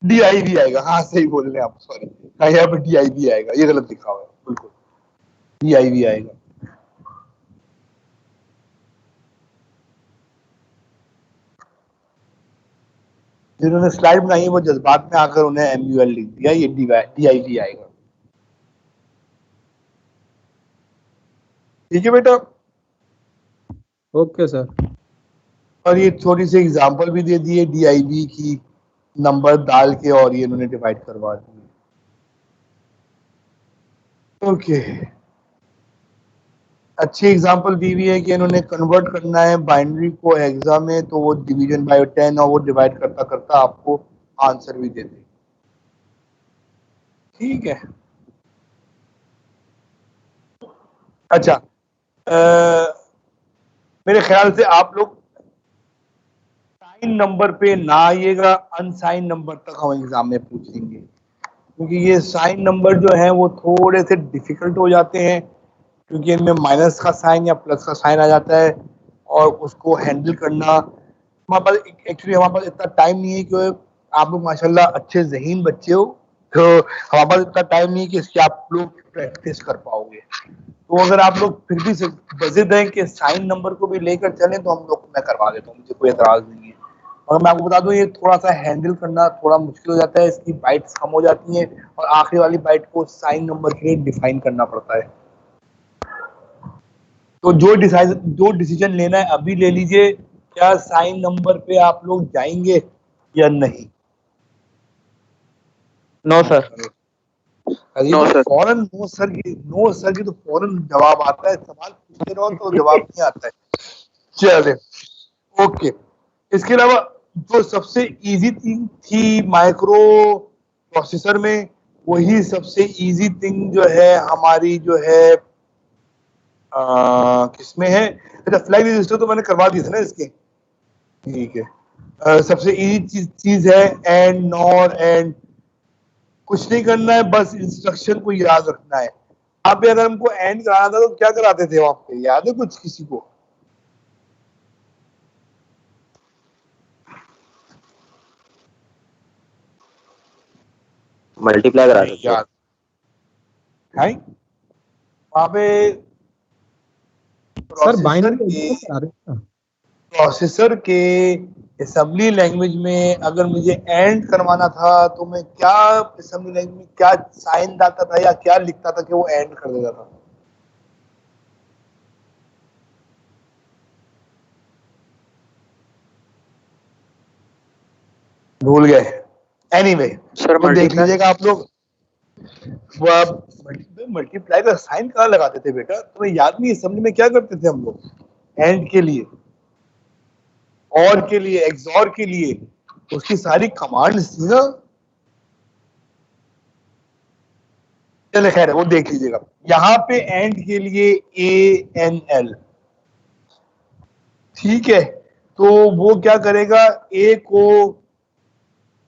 DIV आएगा, हाँ सही बोल रहे हैं आप, सॉरी यहाँ पे DIV आएगा, ये गलत लिखा हुआ है, बिल्कुल DIV आएगा। जिन्होंने स्लाइड बनाई है वो जज्बात में आकर उन्हें MUL लिख दिया, ये DIV आएगा। ठीक है बेटा, ओके सर। और ये छोटी सी एग्जांपल भी दे दी है DIV की, नंबर डाल के, और ये इन्होंने डिवाइड करवा दी। ओके, अच्छी एग्जांपल दी हुई है कि इन्होंने कन्वर्ट करना है बाइनरी को हेक्सा में, तो वो डिवीजन बाय 10 और वो डिवाइड करता करता आपको आंसर भी दे दे। ठीक है, अच्छा मेरे ख्याल से आप लोग साइन नंबर पे ना आइएगा, अनसाइन नंबर तक हम एग्जाम में पूछेंगे, क्योंकि ये साइन नंबर जो है वो थोड़े से डिफिकल्ट हो जाते हैं, क्योंकि इनमें माइनस का साइन या प्लस का साइन आ जाता है, और उसको हैंडल करना हमारे पास, एक्चुअली हमारे पास इतना टाइम नहीं है, क्योंकि आप लोग माशाल्लाह अच्छे ज़हीन बच्चे हो, तो हमारे पास इतना टाइम नहीं है कि इसकी आप लोग प्रैक्टिस कर पाओगे। तो अगर आप लोग फिर भी बजिद हैं कि साइन नंबर को भी लेकर चलें, तो हम लोग मैं करवा देता हूँ, मुझे कोई एतराज़ नहीं है। और मैं आपको बता दूं, ये थोड़ा सा हैंडल करना थोड़ा मुश्किल हो जाता है, इसकी बाइट्स कम हो जाती हैं, और आखिरी वाली बाइट को साइन नंबर के लिए डिफाइन करना पड़ता है। तो जो डिसीजन लेना है अभी ले लीजिए, क्या साइन नंबर पे आप लोग जाएंगे या नहीं? No sir. No sir. फौरन नो सर की तो फौरन जवाब आता है, सवाल पूछते रहो तो जवाब नहीं आता है। चले, ओके। इसके अलावा जो सबसे इजी थिंग थी माइक्रो प्रोसेसर में, वही सबसे इजी थिंग जो है हमारी जो है किसमें है, अच्छा फ्लैग रजिस्टर तो मैंने करवा दी थी ना इसके, ठीक है। सबसे इजी चीज है एंड, नॉर, एंड, कुछ नहीं करना है, बस इंस्ट्रक्शन को याद रखना है। आप भी अगर हमको एंड कराना था तो क्या कराते थे वहां पे, याद है कुछ किसी को? मल्टीप्लाई करा सकते हो। है वहां पे सर बाइनरी प्रोसेसर के असेंबली लैंग्वेज में अगर मुझे एंड करवाना था, तो मैं क्या असेंबली लैंग्वेज में क्या साइन डालता था या क्या लिखता था कि वो एंड कर देता था? भूल गए? एनीवे, सर वो देख लीजिएगा आप लोग। वो आप मल्टीप्लाई का साइन कहाँ लगाते थे बेटा? तुम्हें याद नहीं? असेंबली में क्या करते थे हम लोग? एंड के लिए, और के लिए, एक्सॉर के लिए, उसकी सारी कमांड्स थी ना। चले खैर, वो देख लीजिएगा। यहाँ पे एंड के लिए ANL, ठीक है। तो वो क्या करेगा, ए को,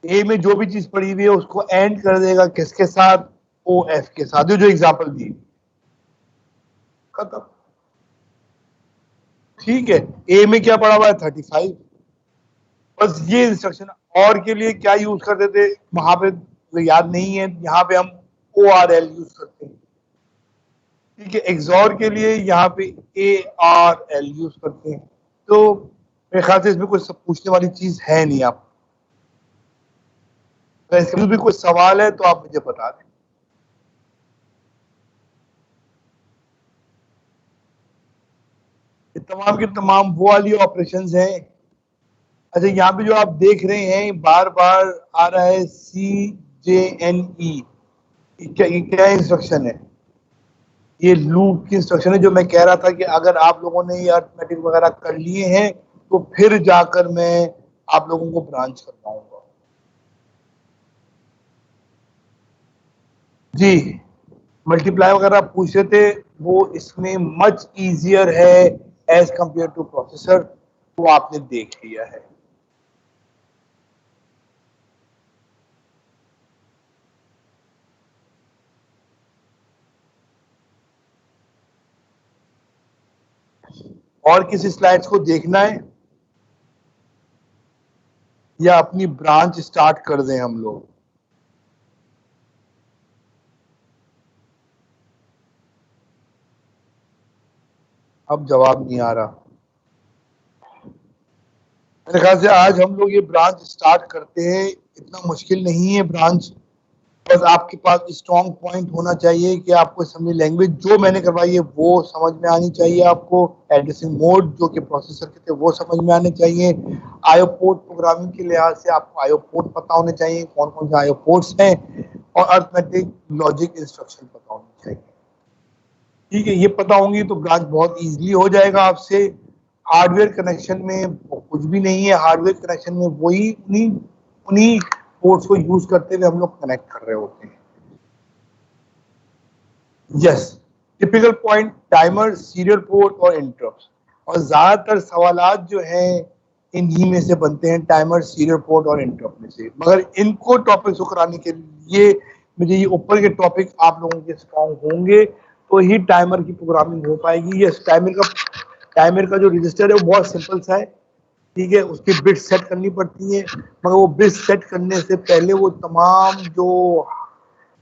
ए में जो भी चीज पड़ी हुई है उसको एंड कर देगा, किसके साथ? OF के साथ, जो एग्जांपल दी, खत्म। ठीक है, ए में क्या पड़ा हुआ है? 35। बस ये इंस्ट्रक्शन। और के लिए क्या यूज करते थे वहां पे, तो याद नहीं है, यहाँ पे हम ORL यूज करते हैं। ठीक है, एक्सॉर के लिए यहाँ पे ARL यूज करते हैं। तो मेरे ख्याल से इसमें कुछ पूछने वाली चीज है नहीं। आप अगर इसके भी कोई सवाल है तो आप मुझे बता दें। तमाम के तमाम वो वाली ऑपरेशंस हैं। अच्छा, यहाँ पे जो आप देख रहे हैं बार बार आ रहा है CJNE, ये क्या इंस्ट्रक्शन है? ये लूप की इंस्ट्रक्शन है, जो मैं कह रहा था कि अगर आप लोगों ने ये अरिथमेटिक वगैरह कर लिए हैं तो फिर जाकर मैं आप लोगों को ब्रांच करवाऊंगा। जी, मल्टीप्लाई वगैरह पूछ रहे थे, वो इसमें मच इजियर है एज कंपेयर टू प्रोसेसर वो आपने देख लिया है। और किसी स्लाइड्स को देखना है या अपनी ब्रांच स्टार्ट कर दें हम लोग? अब जवाब नहीं आ रहा। मेरे ख्याल से आज हम लोग ये ब्रांच स्टार्ट करते हैं। इतना मुश्किल नहीं है ब्रांच, बस आपके पास स्ट्रॉन्ग पॉइंट होना चाहिए कि आपको असेंबली लैंग्वेज जो मैंने करवाई है वो समझ में आनी चाहिए। आपको एड्रेसिंग मोड जो कि प्रोसेसर के थे वो समझ में आने चाहिए। आईओ पोर्ट प्रोग्रामिंग के लिहाज से आपको आईओ पोर्ट पता होने चाहिए, कौन कौन से आईओ पोर्ट्स हैं, और अर्थमेटिक लॉजिक इंस्ट्रक्शन पता होने चाहिए। ठीक है, ये पता होंगी तो ब्रांच बहुत इजीली हो जाएगा आपसे। हार्डवेयर कनेक्शन में कुछ भी नहीं है। हार्डवेयर कनेक्शन में वही उन्हीं पोर्ट्स को यूज करते हुए हम लोग कनेक्ट कर रहे होते हैं। Yes, typical point timer, serial port और इंटरप्ट, और ज्यादातर सवालात जो हैं इन्हीं में से बनते हैं, टाइमर, सीरियल पोर्ट और इंटरप्ट में से। मगर इनको टॉपिक्स को कराने के लिए मुझे ये ऊपर के टॉपिक आप लोगों के स्ट्रॉन्ग होंगे तो ही टाइमर की प्रोग्रामिंग हो पाएगी। यस, टाइमर का जो रजिस्टर है वो बहुत सिंपल सा है। ठीक है, उसकी बिट सेट करनी पड़ती है, मगर वो बिट सेट करने से पहले वो तमाम जो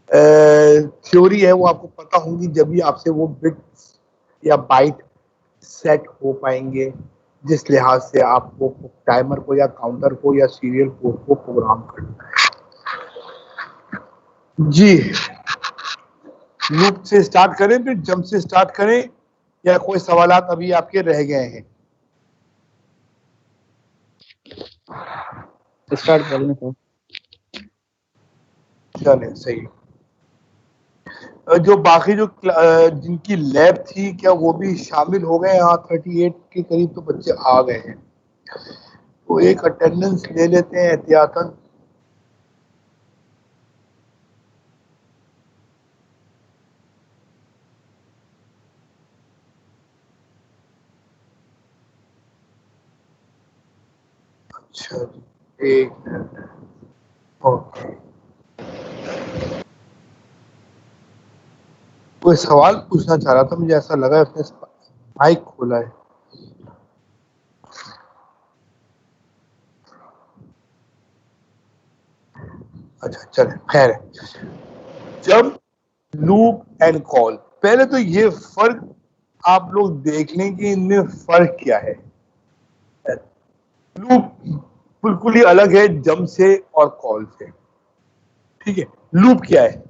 थ्योरी है वो आपको पता होंगी, जब भी आपसे वो बिट या बाइट सेट हो पाएंगे, जिस लिहाज से आपको टाइमर को या काउंटर को या सीरियल पोर्ट को प्रोग्राम करना है। जी, लूप से स्टार्ट करें फिर जंप से स्टार्ट करें, या कोई सवालात अभी आपके रह गए हैं? स्टार्ट कर लें तो चले, सही। जो बाकी जो जिनकी लैब थी, क्या वो भी शामिल हो गए? यहाँ 38 के करीब तो बच्चे आ गए हैं, तो एक अटेंडेंस ले लेते हैं एहतियातन। अच्छा जी, एक मिनट। ओके, कोई सवाल पूछना चाह रहा था, मुझे ऐसा लगा उसने माइक खोला है। अच्छा चले, खैर है। जब लूप एंड कॉल, पहले तो ये फर्क आप लोग देख लें कि इनमें फर्क क्या है। लूप बिल्कुल ही अलग है जंप से और कॉल से। ठीक है, लूप क्या है?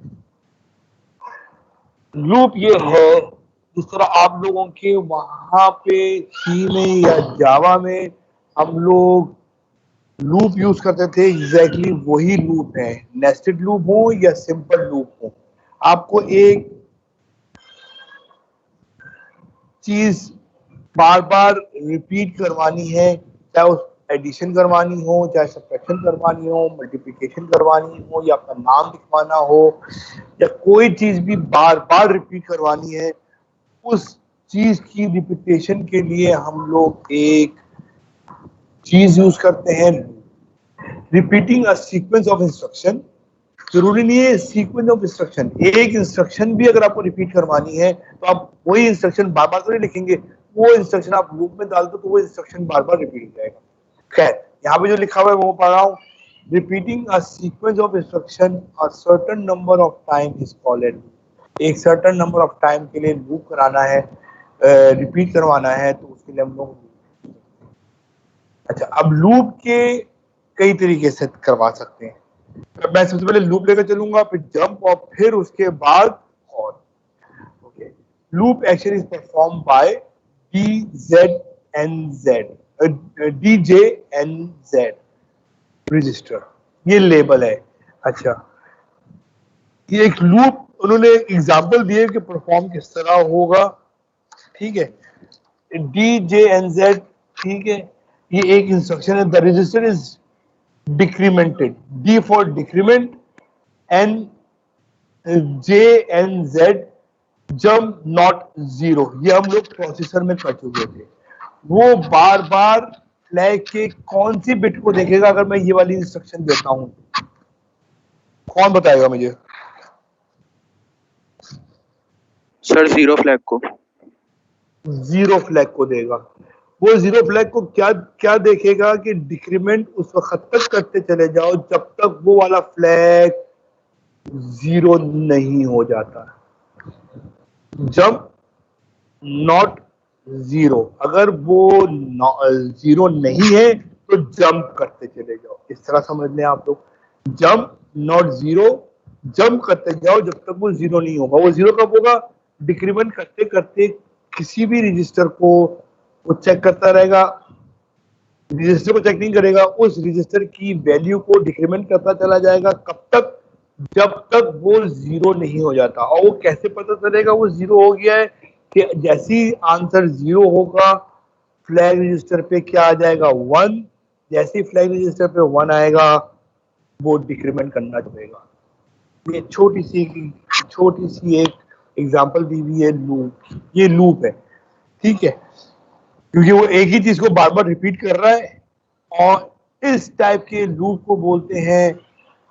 लूप ये है, जिस तरह आप लोगों के वहां पे सी में या जावा में हम लोग लूप यूज करते थे, एग्जैक्टली वही लूप है। नेस्टेड लूप हो या सिंपल लूप हो, आपको एक चीज बार बार रिपीट करवानी है, चाहे उस एडिशन करवानी हो, चाहे सब्ट्रैक्शन करवानी हो, मल्टीप्लिकेशन करवानी हो, या अपना नाम लिखवाना हो, या कोई चीज भी बार बार रिपीट करवानी है, उस चीज की रिपीटेशन के लिए हम लोग एक चीज यूज करते हैं, repeating a sequence of instruction. जरूरी नहीं है सीक्वेंस ऑफ इंस्ट्रक्शन, एक इंस्ट्रक्शन भी अगर आपको रिपीट करवानी है तो आप वही इंस्ट्रक्शन बार बार तो नहीं लिखेंगे, वो इंस्ट्रक्शन आप लूप में डाल दो तो वो इंस्ट्रक्शन बार बार रिपीट हो जाएगा। खैर, यहाँ पे जो लिखा हुआ है वो पढ़ रहा हूँ, repeating a sequence of instruction a certain number of time is called. एक सर्टेन नंबर ऑफ टाइम के लिए लूप कराना है, रिपीट करवाना है, तो उसके लिए हम लोग। अच्छा, अब लूप के कई तरीके से करवा सकते हैं। मैं सबसे पहले लूप लेकर चलूंगा, फिर जंप, और फिर उसके बाद call. Okay, loop action is perform by DJNZ register, ये लेबल है। अच्छा, ये एक लूप उन्होंने एग्जांपल दिए कि परफॉर्म किस तरह होगा। ठीक है, DJNZ, ठीक है, ये एक इंस्ट्रक्शन है। The register is डिक्रीमेंटेड, D for decrement, JNZ jump not zero, ये हम लोग प्रोसेसर में कर चुके थे। वो बार बार फ्लैग के कौन सी बिट को देखेगा अगर मैं ये वाली इंस्ट्रक्शन देता हूं? कौन बताएगा मुझे? सर जीरो फ्लैग को। जीरो फ्लैग को देगा। वो जीरो फ्लैग को क्या क्या देखेगा कि डिक्रीमेंट उस वक्त तक करते चले जाओ जब तक वो वाला फ्लैग जीरो नहीं हो जाता। जब नॉट जीरो, अगर वो जीरो नहीं है तो जंप करते चले जाओ। इस तरह समझ लें आप लोग, जंप नॉट जीरो, जंप करते जाओ जब तक वो जीरो नहीं होगा। वो जीरो कब होगा? डिक्रीमेंट करते करते किसी भी रजिस्टर को वो चेक करता रहेगा, रजिस्टर को चेक नहीं करेगा, उस रजिस्टर की वैल्यू को डिक्रीमेंट करता चला जाएगा। कब तक? जब तक वो जीरो नहीं हो जाता। और वो कैसे पता चलेगा वो जीरो हो गया है? कि जैसे ही आंसर जीरो होगा फ्लैग रजिस्टर पे क्या आ जाएगा? 1। जैसे ही फ्लैग रजिस्टर पे 1 आएगा वो डिक्रीमेंट करना पड़ेगा। ये छोटी सी एक एग्जांपल दी हुई है लूप। ये लूप है, ठीक है, क्योंकि वो एक ही चीज को बार बार रिपीट कर रहा है। और इस टाइप के लूप को बोलते हैं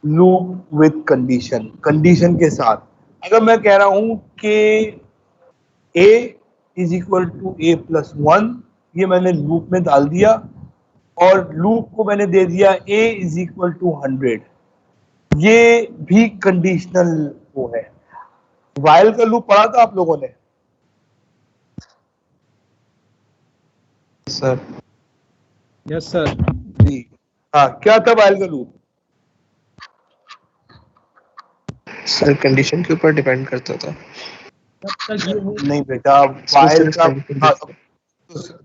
लूप विथ कंडीशन। कंडीशन के साथ अगर मैं कह रहा हूं कि a is equal to a plus 1, ये मैंने लूप में डाल दिया और लूप को मैंने दे दिया a इज इक्वल टू 100, ये भी कंडीशनल वो है। वाइल का लूप पढ़ा था आप लोगों ने? Sir yes sir. जी हाँ, क्या था वाइल का लूप? सर कंडीशन के ऊपर डिपेंड करता था। जब तक ये हो नहीं बेटा, वाइल का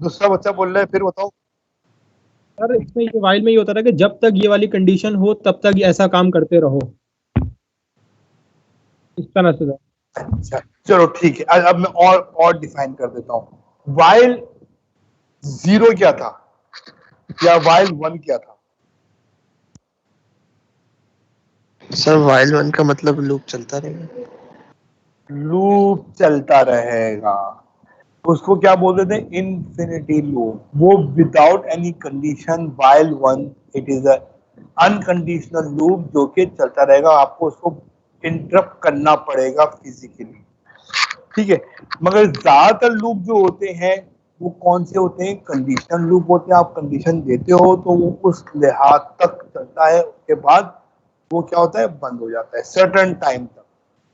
दूसरा बच्चा बोल रहा है, फिर बताओ। सर, इसमें ये वाइल में ये होता था कि जब तक ये वाली कंडीशन हो तब तक ऐसा काम करते रहो, इस तरह से। अच्छा चलो ठीक है, अब मैं और डिफाइन कर देता हूँ। वाइल 0 क्या था या वाइल 1 क्या था? सर वाइल 1 का मतलब लूप चलता रहेगा। लूप चलता रहेगा, उसको क्या बोल देते हैं? Infinity loop. वो without any condition while 1 it is a unconditional loop जो कि चलता रहेगा। आपको उसको इंटरप्ट करना पड़ेगा फिजिकली, ठीक है। मगर ज्यादातर लूप जो होते हैं वो कौन से होते हैं? कंडीशनल लूप होते हैं। आप कंडीशन देते हो तो वो उस लिहाज तक चलता है, उसके बाद वो क्या होता है? बंद हो जाता है सर्टेन टाइम तक,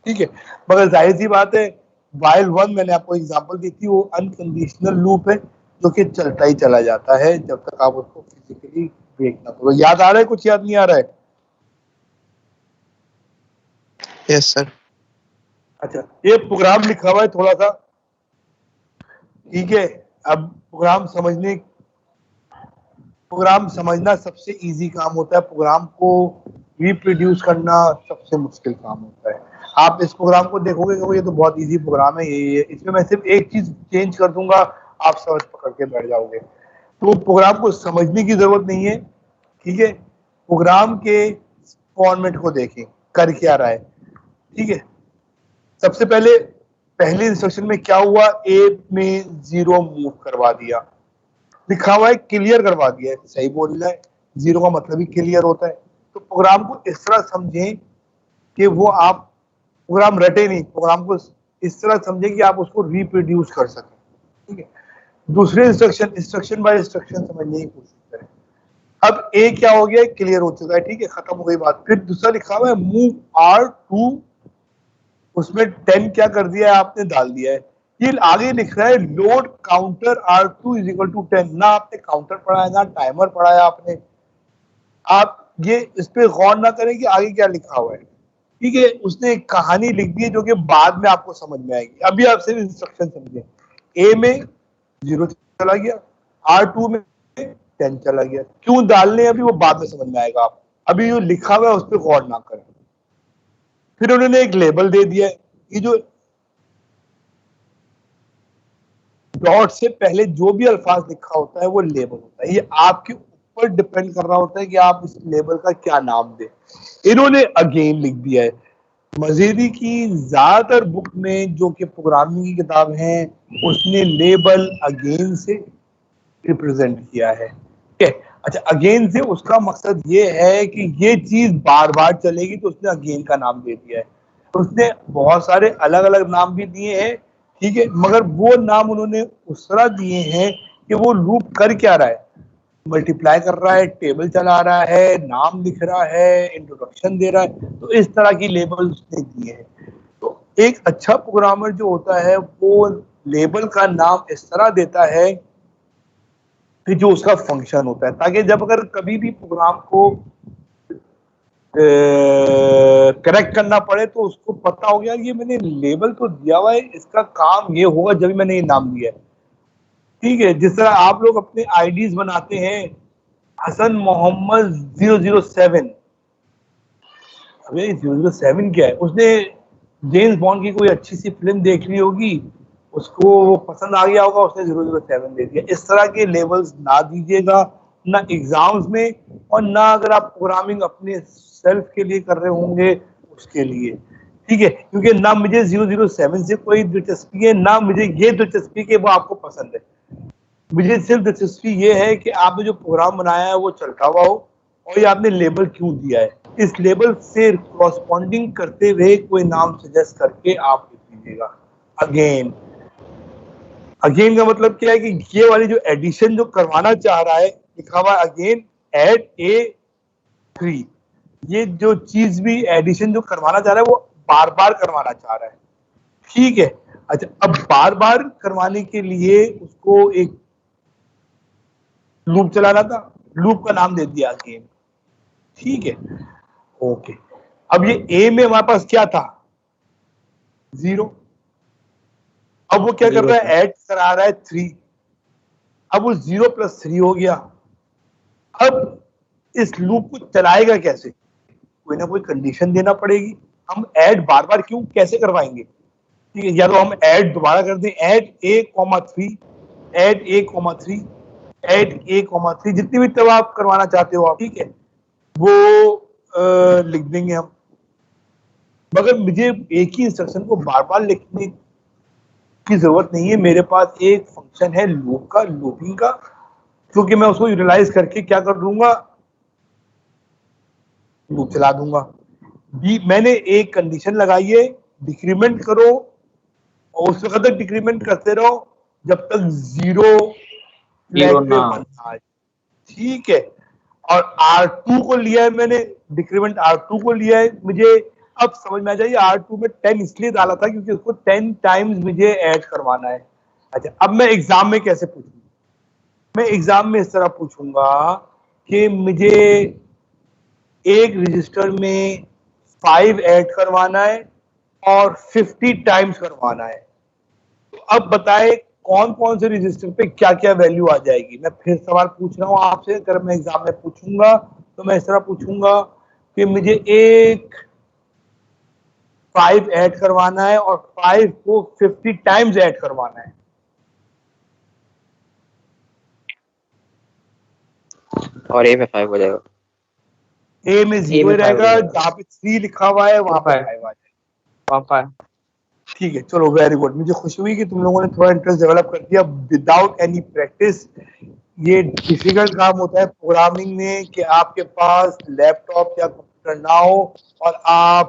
ठीक है। मगर जाहिर सी बात है वाइल 1 मैंने आपको एग्जांपल दी थी, वो अनकंडीशनल लूप है जो कि चलता ही चला जाता है जब तक आप उसको फिजिकली ब्रेक ना करो। याद आ रहा है? कुछ याद नहीं आ रहा है? Yes sir. अच्छा, ये प्रोग्राम लिखा हुआ है थोड़ा सा, ठीक है। अब प्रोग्राम समझना सबसे इजी काम होता है, प्रोग्राम को रिप्रोड्यूस करना सबसे मुश्किल काम होता है। आप इस प्रोग्राम को देखोगे तो ये तो बहुत इजी प्रोग्राम है, ये इसमें मैं सिर्फ एक चीज चेंज कर दूंगा, आप समझ पकड़ के बैठ जाओगे। तो प्रोग्राम को समझने की जरूरत नहीं है, ठीक है। प्रोग्राम के फॉर्मेट को देखें, कर क्या रहा है, ठीक है। सबसे पहले इंस्ट्रक्शन में क्या हुआ? ए में 0 मूव करवा दिया, लिखा हुआ है क्लियर करवा दिया है, सही बोल रहा है। 0 का मतलब ही क्लियर होता है। तो प्रोग्राम को इस तरह समझें कि वो आप प्रोग्राम रटे नहीं, प्रोग्राम को इस तरह समझें कि आप उसको रिप्रोड्यूस कर सकें, ठीक है। दूसरे इंस्ट्रक्शन बाय इंस्ट्रक्शन समझने की कोशिश करें। अब ए क्या हो गया? क्लियर हो चुका है, ठीक है, खत्म हो गई बात। फिर दूसरा लिखा हुआ है मूव R2, उसमें 10 क्या कर दिया है? आपने डाल दिया है। ये आगे लिख रहा है load counter R2 is equal to 10। ना आपने काउंटर पढ़ा है ना टाइमर पढ़ा है आपने। आप ये इस पे गौर ना करें कि आगे क्या लिखा हुआ है, ठीक है। उसने एक कहानी लिख दी है जो कि बाद में आपको समझ में आएगी। अभी आप सिर्फ इंस्ट्रक्शन समझे। ए में 0 चला गया, R2 में 10 चला गया। क्यों डालने अभी वो बाद में समझ में आएगा आप, अभी जो लिखा हुआ है उस पर गौर ना करें। फिर उन्होंने एक लेबल दे दिया है, ये जो डॉट से पहले जो भी अल्फाज लिखा होता है वो लेबल होता है। ये आपके ऊपर डिपेंड कर रहा होता है कि आप इस लेबल का क्या नाम दें। इन्होंने अगेन लिख दिया है। मजीदी की ज्यादातर बुक में जो कि प्रोग्रामिंग की किताब है उसने लेबल अगेन से रिप्रेजेंट किया है। ठीक है, अच्छा अगेन से उसका मकसद ये है कि ये चीज बार बार चलेगी, तो उसने अगेन का नाम दे दिया है। उसने बहुत सारे अलग अलग नाम भी दिए हैं, ठीक है, मगर वो नाम उन्होंने उस तरह दिए हैं कि वो लूप कर क्या रहा है, मल्टीप्लाई कर रहा है, टेबल चला रहा है, नाम लिख रहा है, इंट्रोडक्शन दे रहा है, तो इस तरह की लेबल उसने दिए हैं। तो एक अच्छा प्रोग्रामर जो होता है वो लेबल का नाम इस तरह देता है कि जो उसका फंक्शन होता है, ताकि जब अगर कभी भी प्रोग्राम को करेक्ट करना पड़े तो उसको पता हो गया ये मैंने लेबल तो दिया हुआ है, इसका काम ये होगा जब मैंने ये नाम दिया है। ठीक है, जिस तरह आप लोग अपने आईडीज बनाते हैं, हसन मोहम्मद 007, अबे 007 क्या है, उसने जेम्स बॉन्ड की कोई अच्छी सी फिल्म देख ली होगी, उसको वो पसंद आ गया होगा, उसने 007 दे दिया। इस तरह के लेवल्स ना दीजिएगा, ना एग्जाम्स में, और ना अगर आप प्रोग्रामिंग अपने सेल्फ के लिए कर रहे होंगे उसके लिए। ठीक है, क्योंकि ना मुझे 007 से कोई दिलचस्पी है, ना मुझे ये दिलचस्पी कि वो आपको पसंद है। मुझे सिर्फ दिलचस्पी ये है कि आपने जो प्रोग्राम बनाया है वो चलता हुआ हो, और ये आपने लेबल क्यों दिया है, इस लेबल से कॉरस्पॉन्डिंग करते हुए कोई नाम सजेस्ट करके आप लिख लीजिएगा। अगेन का मतलब क्या है कि ये वाली जो एडिशन जो करवाना चाह रहा है, लिखा हुआ अगेन एड A3, ये जो चीज भी एडिशन जो करवाना चाह रहा है वो बार बार करवाना चाह रहा है। ठीक है, अच्छा अब बार बार करवाने के लिए उसको एक लूप चलाना था, लूप का नाम दे दिया गेम। ठीक है, ओके, अब ये ए में हमारे पास क्या था, 0, अब वो क्या कर रहा है, ऐड करा रहा है 3, अब वो 0 + 3 हो गया। अब इस लूप को चलाएगा कैसे, कोई ना कोई कंडीशन देना पड़ेगी। हम ऐड बार बार क्यों कैसे करवाएंगे, ठीक है, या तो हम ऐड दोबारा कर दें, add A,3, add A,3, add A,3, जितनी भी तब आप करवाना चाहते हो आप, ठीक है, वो लिख देंगे हम। मगर मुझे एक ही इंस्ट्रक्शन को बार बार लिखने की जरूरत नहीं है, मेरे पास एक फंक्शन है लूप का, लूपिंग का, क्योंकि मैं उसको यूटिलाइज करके क्या कर दूंगा, लूप चला दूंगा। मैंने एक कंडीशन लगाई है, डिक्रीमेंट करो, और उस वक्त तक डिक्रीमेंट करते रहो जब तक 0 फ्लैग पे 1 आए। ठीक है, और R2 को लिया है मैंने, डिक्रीमेंट R2 को लिया है। मुझे अब समझ में आ जाइए, R2 में 10 इसलिए डाला था क्योंकि उसको 10 टाइम्स मुझे ऐड करवाना है। अच्छा, अब मैं एग्जाम में कैसे पूछूंगा, मैं एग्जाम में इस तरह पूछूंगा कि मुझे एक रजिस्टर में 5 ऐड करवाना है और 50 टाइम्स करवाना है। तो अब बताए कौन कौन से रजिस्टर पे क्या क्या वैल्यू आ जाएगी। मैं फिर सवाल पूछ रहा हूं आपसे, अगर मैं एग्जाम में पूछूंगा तो मैं इस तरह पूछूंगा कि मुझे एक 5 ऐड करवाना है और 5 को 50 टाइम्स ऐड करवाना है। और ए में 5 हो जाएगा, ए में 0 रहेगा, जहां पे 3 लिखा हुआ है वहां पे 5 आ जाएगा। ठीक है, चलो वेरी गुड, मुझे खुशी हुई कि तुम लोगों ने थोड़ा इंटरेस्ट डेवलप कर दिया विदाउट एनी प्रैक्टिस। ये डिफिकल्ट काम होता है प्रोग्रामिंग में कि आपके पास लैपटॉप या कंप्यूटर ना हो और आप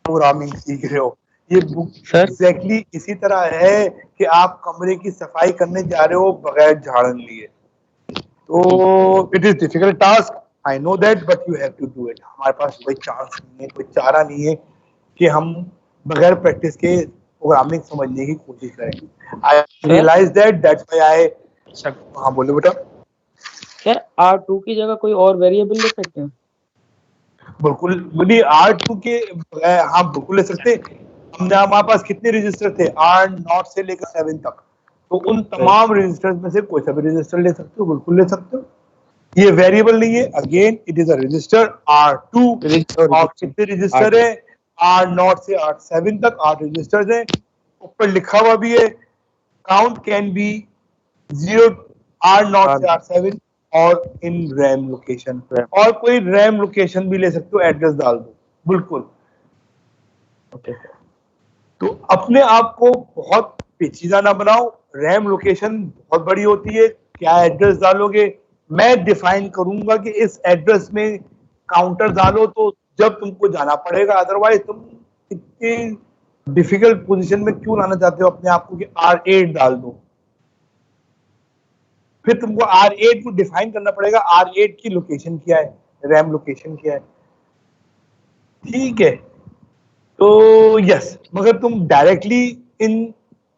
प्रोग्रामिंग सीख रहे हो। ये बुक एग्जैक्टली इसी तरह है कि आप कमरे की सफाई करने जा रहे हो बगैर झाड़न लिए। तो it is difficult task, I know that, but you have to do it. हमारे पास कोई चांस नहीं है, कोई चारा नहीं है कि हम बगैर प्रैक्टिस के प्रोग्रामिंग समझने की कोशिश करें। आई रियलाइज दैट्स व्हाई आई। हाँ बोलो बेटा। सर R2 की जगह कोई और वेरिएबल ले सकते हैं? बिल्कुल, R2 के हाँ बिल्कुल ले सकते हैं। हमारे पास कितने रजिस्टर थे, R0 से लेकर 7 तक, तो उन तमाम रजिस्टर्स में से कोई सा भी रजिस्टर ले सकते हो, बिल्कुल ले सकते हो। ये वेरिएबल नहीं है, again it is a resistor R2। और कितने रजिस्टर है, R0 से R7 तक 8 रजिस्टर्स हैं। ऊपर लिखा हुआ भी है काउंट कैन बी 0 R0 से R7 और इन रैम लोकेशन, और कोई रैम लोकेशन भी ले सकते हो, एड्रेस डाल दो, बिल्कुल। ओके, तो अपने आप को बहुत पेचीदा ना बनाओ। रैम लोकेशन बहुत बड़ी होती है, क्या एड्रेस डालोगे, मैं डिफाइन करूंगा कि इस एड्रेस में काउंटर डालो तो जब तुमको जाना पड़ेगा, अदरवाइज तुम इतनी डिफिकल्ट पोजीशन में क्यों लाना चाहते हो अपने आप को कि R8 डाल दो। फिर तुमको R8 को डिफाइन करना पड़ेगा, R8 की लोकेशन क्या है, रैम लोकेशन क्या है, ठीक है। तो यस, मगर तुम डायरेक्टली इन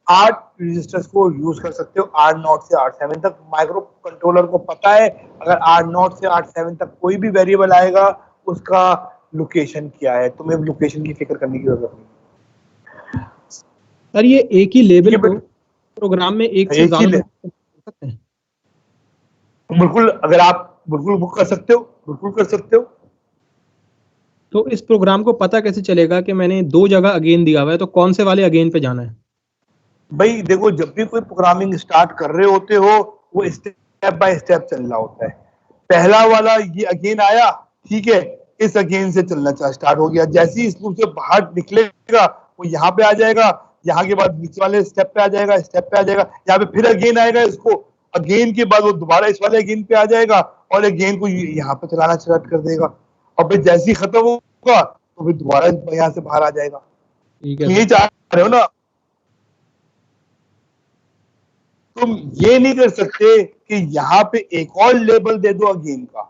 8 रजिस्टर्स को यूज कर सकते हो, R0 से R7 तक। माइक्रो कंट्रोलर को पता है अगर R0 से R7 तक कोई भी वेरिएबल आएगा उसका लोकेशन क्या है, तुम्हें लोकेशन की फिक्र करने की जरूरत नहीं। सर ये एक ही लेबल को प्रोग्राम में एक से ज्यादा कर सकते हैं? बिल्कुल, अगर आप बिल्कुल बुक कर सकते हो, बिल्कुल कर सकते हो। तो इस प्रोग्राम को पता कैसे चलेगा कि मैंने 2 जगह अगेन दिया हुआ है, तो कौन से वाले अगेन पे जाना है? भाई देखो, जब भी कोई प्रोग्रामिंग स्टार्ट कर रहे होते हो वो स्टेप बाय स्टेप चल रहा होता है। पहला वाला ये अगेन आया, ठीक है, इस अगेन से चलना स्टार्ट हो गया, जैसे ही इस लूप से बाहर निकलेगा वो यहाँ पे आ जाएगा, यहाँ के बाद नीचे वाले स्टेप पे आ जाएगा, स्टेप पे आ जाएगा, यहाँ पे फिर अगेन आएगा, इसको अगेन के बाद वो दोबारा इस वाले अगेन पे आ जाएगा और अगेन को यहाँ पे चलाना स्टार्ट कर देगा, और फिर जैसे ही खत्म होगा तो फिर दोबारा यहाँ से बाहर आ जाएगा। ठीक तो है ये चाह रहे हो ना, तुम ये नहीं कर सकते कि यहाँ पे एक और लेबल दे दो अगेन का,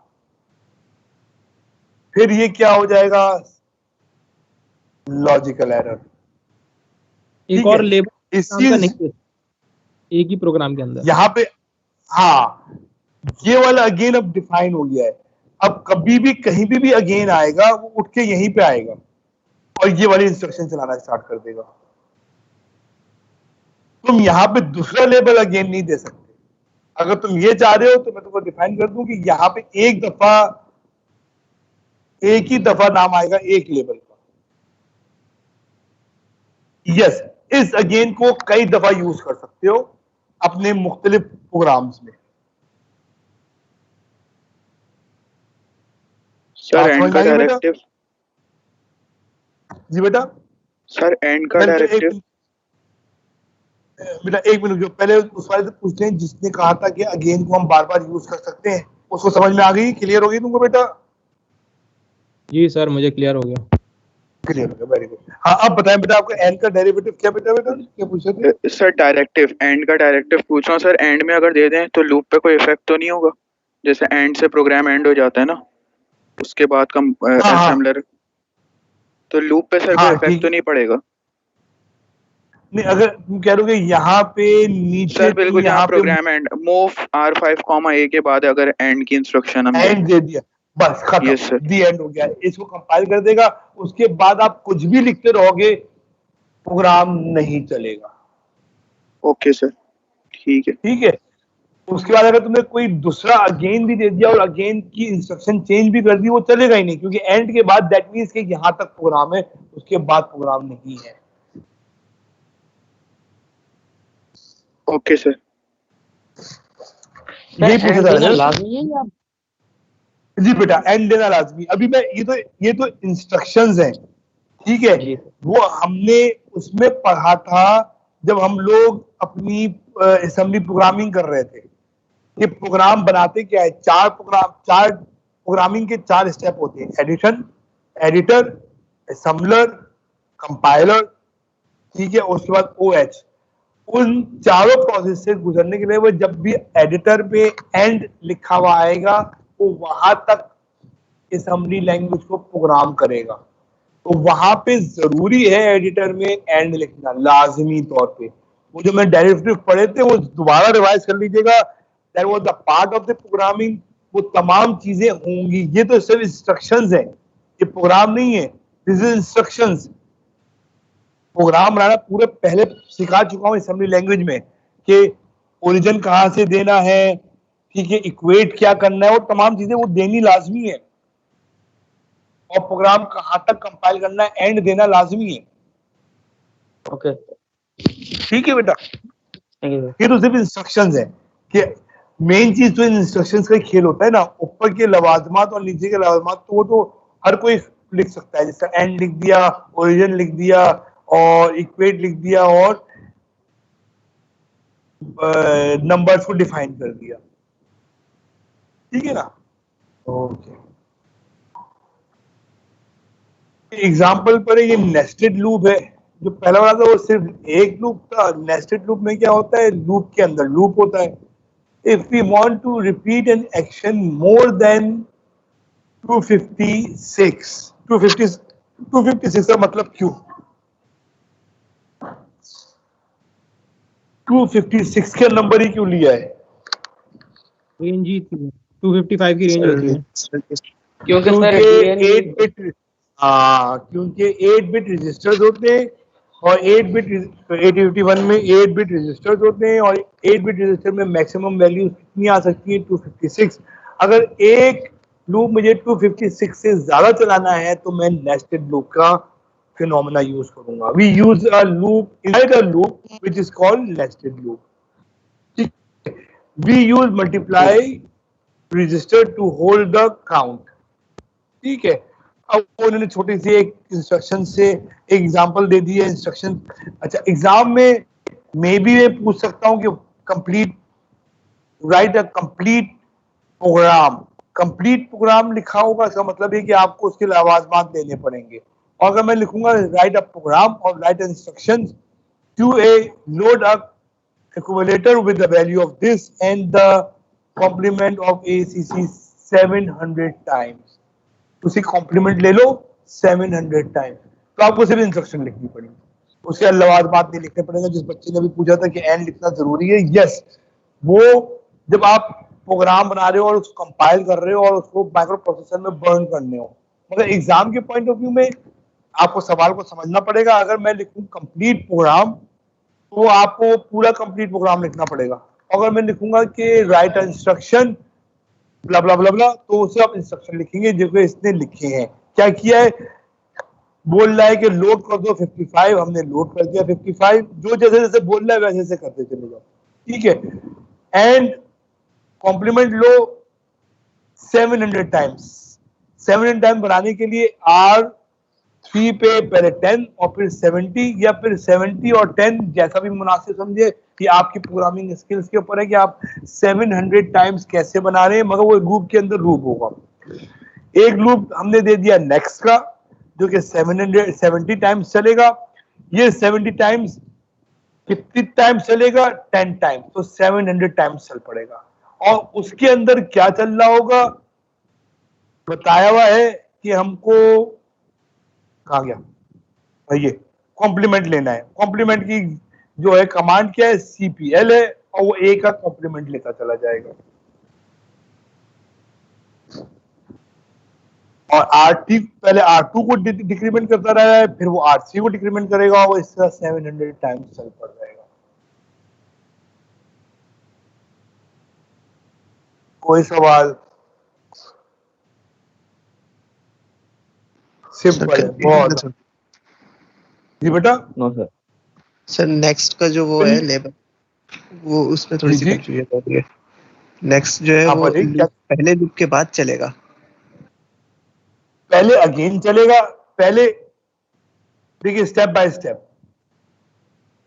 फिर ये क्या हो जाएगा, लॉजिकल एरर। एक और लेबल इस नाम का नहीं चीज है, एक ही प्रोग्राम के अंदर। यहाँ पे, हाँ, ये वाला अगेन अब डिफाइन हो गया है। अब कभी भी कहीं भी अगेन आएगा वो उठ के यहीं पे आएगा और ये वाली इंस्ट्रक्शन चलाना स्टार्ट कर देगा। तुम यहाँ पे दूसरा लेबल अगेन नहीं दे सकते। अगर तुम ये चाह रहे हो तो मैं तुमको डिफाइन कर दूं कि यहाँ पे एक ही दफा नाम आएगा एक लेबल का। यस, इस अगेन को कई दफा यूज कर सकते हो अपने मुख्तलिफ प्रोग्राम्स में। सर एंड का डायरेक्टिव, जी बेटा। सर एंड का डायरेक्टिव, बेटा एक मिनट, जो पहले उस वाले से पूछते हैं जिसने कहा था कि अगेन को हम बार बार यूज कर सकते हैं, उसको समझ में आ गई, क्लियर हो गई तुमको बेटा? जी सर, मुझे क्लियर हो गया। क्लियर हो गया, वेरी गुड। हाँ, अब बताएं बेटा, आपका एंड का डेरिवेटिव क्या बेटा क्या पूछे थे? सर डायरेक्टिव, एंड का डायरेक्टिव पूछ रहा हूँ सर। एंड में अगर दे दें तो लूप पे कोई इफेक्ट तो नहीं होगा? जैसे एंड से प्रोग्राम एंड हो जाता है ना, उसके बाद का असेंबलर, तो लूप पे सर कोई इफेक्ट तो नहीं पड़ेगा? नहीं, अगर तुम कह रहे हो कि यहाँ पे नीचे सर बिल्कुल, यहाँ programme and move R5, A के बाद अगर एंड की इंस्ट्रक्शन हमने एंड दे दिया, बस खत्म, यस सर, दी एंड हो गया। इसको कंपाइल कर देगा, उसके बाद आप कुछ भी लिखते रहोगे प्रोग्राम नहीं चलेगा। ओके सर, ठीक है। ठीक है, उसके बाद अगर तुमने कोई दूसरा अगेन भी दे दिया और अगेन की इंस्ट्रक्शन चेंज भी कर दी, वो चलेगा ही नहीं, क्योंकि एंड के बाद दैट मींस कि यहां तक प्रोग्राम है, उसके बाद प्रोग्राम नहीं है। ओके सर, यही पूछा था सर। लाजमी है या? जी बेटा, एंड देना लाजमी। अभी मैं ये तो इंस्ट्रक्शंस हैं, ठीक है, वो हमने उसमें पढ़ा था जब हम लोग अपनी असेंबली प्रोग्रामिंग कर रहे थे। ये प्रोग्राम बनाते क्या है, चार प्रोग्रामिंग के 4 स्टेप होते हैं, एडिटर, असेंबलर, कंपाइलर, ठीक है, उसके बाद OH। उन चारों प्रोसेस से गुजरने के लिए वो जब भी एडिटर पे एंड लिखा हुआ आएगा वो वहां तक असेंबली लैंग्वेज को प्रोग्राम करेगा। तो वहां पे जरूरी है एडिटर में एंड लिखना लाजमी तौर पे। वो जो मैं डेरिवेटिव पढ़े थे वो दोबारा रिवाइज कर लीजिएगा, that was the part of the programming. वो तमाम चीजें होंगी, ये तो सिर्फ इंस्ट्रक्शंस है, ये प्रोग्राम नहीं है, दिस इज इंस्ट्रक्शंस। प्रोग्राम बनाना पूरे पहले सिखा चुका हूं असेंबली लैंग्वेज में कि ओरिजिन कहां से देना है, ठीक है, इक्वेट क्या करना है, वो तमाम चीजें वो देनी लाजमी है, और प्रोग्राम कहां तक कंपाइल करना है, एंड देना लाजमी है। ओके, ठीक है बेटा, ये तो सिर्फ इंस्ट्रक्शंस है कि मेन चीज तो इन इंस्ट्रक्शंस का खेल होता है ना। ऊपर के लवाजमात और नीचे के लवाजमात तो वो तो हर कोई लिख सकता है, जैसे एंड लिख दिया, ओरिजिन लिख दिया और इक्वेट लिख दिया और नंबर्स को डिफाइन कर दिया, ठीक है ना। ओके, एग्जाम्पल पर ये नेस्टेड लूप है। जो पहला वाला था वो सिर्फ एक लूप था। नेस्टेड लूप में क्या होता है, लूप के अंदर लूप होता है। If we want to repeat an action more than 256 का मतलब क्यों 256 का नंबर ही क्यों लिया है? रेंज ही थी 255 की रेंज होती है क्योंकि सर क्योंकि 8 बिट, क्योंकि 8 बिट रजिस्टर्स होते हैं और 8 बिट 8051 में 8 बिट रजिस्टर्स होते हैं और 8 बिट रजिस्टर में मैक्सिमम वैल्यू कितनी आ सकती है 256। अगर एक लूप मुझे 256 से ज्यादा चलाना है तो मैं नेस्टेड लूप का फिनोमेना यूज करूंगा। We use a loop inside a loop which is called nested loop. We use multiply register to hold the count, ठीक है। अब उन्होंने छोटी सी एक इंस्ट्रक्शन से एक एग्जांपल दे दी है इंस्ट्रक्शन। अच्छा, एग्जाम में मैं भी ये पूछ सकता हूं कि complete write a complete program, complete program लिखा होगा, इसका मतलब है कि आपको उसके लिए आवाजमात देने पड़ेंगे। और अगर मैं लिखूंगा राइट अ प्रोग्राम और write instructions to a load a accumulator with the value of this and the complement of ACC 700 times, उसी कॉम्प्लीमेंट ले लो 700 टाइम। तो आपको सिर्फ इंस्ट्रक्शन लिखनी पड़ेगी, उसके अलावा बात नहीं लिखने पड़ेगा। जिस बच्चे ने भी पूछा था कि एंड लिखना जरूरी है, यस, वो जब आप प्रोग्राम बना रहे हो और उसको कंपाइल कर रहे हो और उसको माइक्रो प्रोसेसर में बर्न करने हो, मगर एग्जाम के पॉइंट ऑफ व्यू में आपको सवाल को समझना पड़ेगा। अगर मैं लिखूं कंप्लीट प्रोग्राम तो आपको पूरा कंप्लीट प्रोग्राम लिखना पड़ेगा। अगर मैं लिखूंगा कि राइट इंस्ट्रक्शन ब्ला ब्ला ब्ला ब्ला, तो उसे आप इंस्ट्रक्शन लिखेंगे जो इसने लिखे हैं। क्या किया है, बोल रहा है कि लोड कर दो 55, हमने लोड कर दिया 55। जो जैसे जैसे बोल रहा है वैसे वैसे करते चले जाओ, ठीक है। एंड कॉम्प्लीमेंट लो 700 टाइम्स। 700 टाइम बनाने के लिए R3 पे पहले 10 और फिर 70 या फिर 70 और 10 जैसा भी मुनासिब समझे। कि आपकी प्रोग्रामिंग स्किल्स के ऊपर है कि आप 700 टाइम्स कैसे बना रहे हैं, मगर वो लूप के अंदर लूप होगा। एक लूप हमने दे दिया नेक्स्ट का जो कि 770 टाइम्स चलेगा। ये 70 टाइम्स कितनी टाइम्स चलेगा, 10 टाइम्स, तो 700 टाइम्स चल पड़ेगा। और उसके अंदर क्या चल रहा होगा बताया हुआ है कि हमको कहा गया ये कॉम्प्लीमेंट लेना है। कॉम्प्लीमेंट की जो है कमांड क्या है, CPL है, और वो ए का कॉम्प्लीमेंट लेता चला जाएगा। और R3 पहले R2 को डिक्रीमेंट करता रहा है, फिर वो R3 को डिक्रीमेंट करेगा, वो इस तरह 700 टाइम्स चल पड़ जाएगा। कोई सवाल? सिंपल है बहुत। जी बेटा। No sir. सर नेक्स्ट का जो वो है लेबर, वो उसमें थोड़ी सी कंफ्यूजन हो रही है। नेक्स्ट जो है वो पहले लूप के बाद चलेगा, पहले अगेन चलेगा। पहले देखिए स्टेप बाय स्टेप।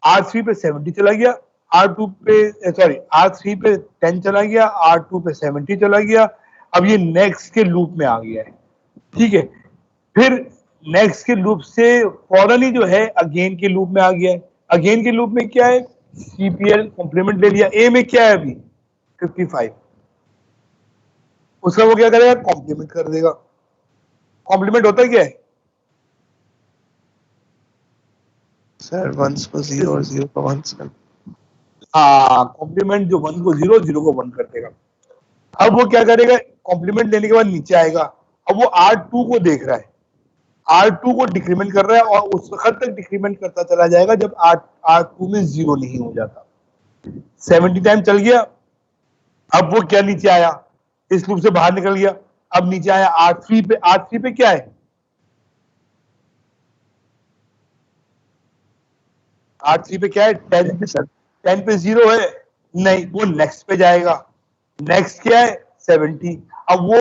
R3 पे 70 चला गया, R2 पे सॉरी R3 पे 10 चला गया, R2 पे 70 चला गया। अब ये नेक्स्ट के लूप में आ गया है, ठीक है। फिर नेक्स्ट के लूप से फौरन ही जो है अगेन के लूप में आ गया है। अगेन के लूप में क्या है, CPL कॉम्प्लीमेंट ले लिया। ए में क्या है अभी 55, उसका वो क्या करेगा, कॉम्प्लीमेंट कर देगा। कॉम्प्लीमेंट होता है क्या है सर, 1 को 0 और 0 को 1 कर। हाँ, कॉम्प्लीमेंट जो 1 को 0, 0 को 1 कर देगा। अब वो क्या करेगा, कॉम्प्लीमेंट लेने के बाद नीचे आएगा। अब वो R2 को देख रहा है, R2 को डिक्रीमेंट कर रहा है और उस वक्त तक डिक्रीमेंट करता चला जाएगा जब R2 में 0 नहीं हो जाता। 70 टाइम चल गया। अब वो क्या नीचे आया, इस लूप से बाहर निकल गया। अब नीचे आया R3 पे। R3 पे क्या है, R3 पे क्या है, 10 पे 0 है नहीं, वो नेक्स्ट पे जाएगा। नेक्स्ट क्या है 70। अब वो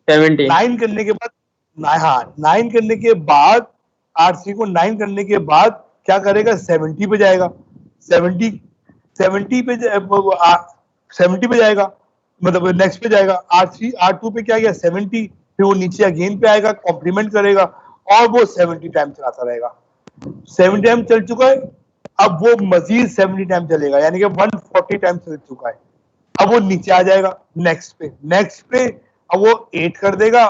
9 करने के बाद, हाँ 9 करने के बाद R3 को 9 करने के बाद क्या करेगा, 70 पे जाएगा। 70 70 पे 70 पे जाएगा, मतलब नेक्स्ट पे जाएगा, R3 R2 पे क्या गया 70, फिर वो नीचे अगेन पे आएगा, कॉम्प्लीमेंट करेगा और वो 70 टाइम चलाता रहेगा। 70 टाइम चल चुका है, अब वो मजीद 70 टाइम चलेगा, यानी कि 140 टाइम चल चुका है। अब वो नीचे आ जाएगा नेक्स्ट पे अब वो 8 कर देगा,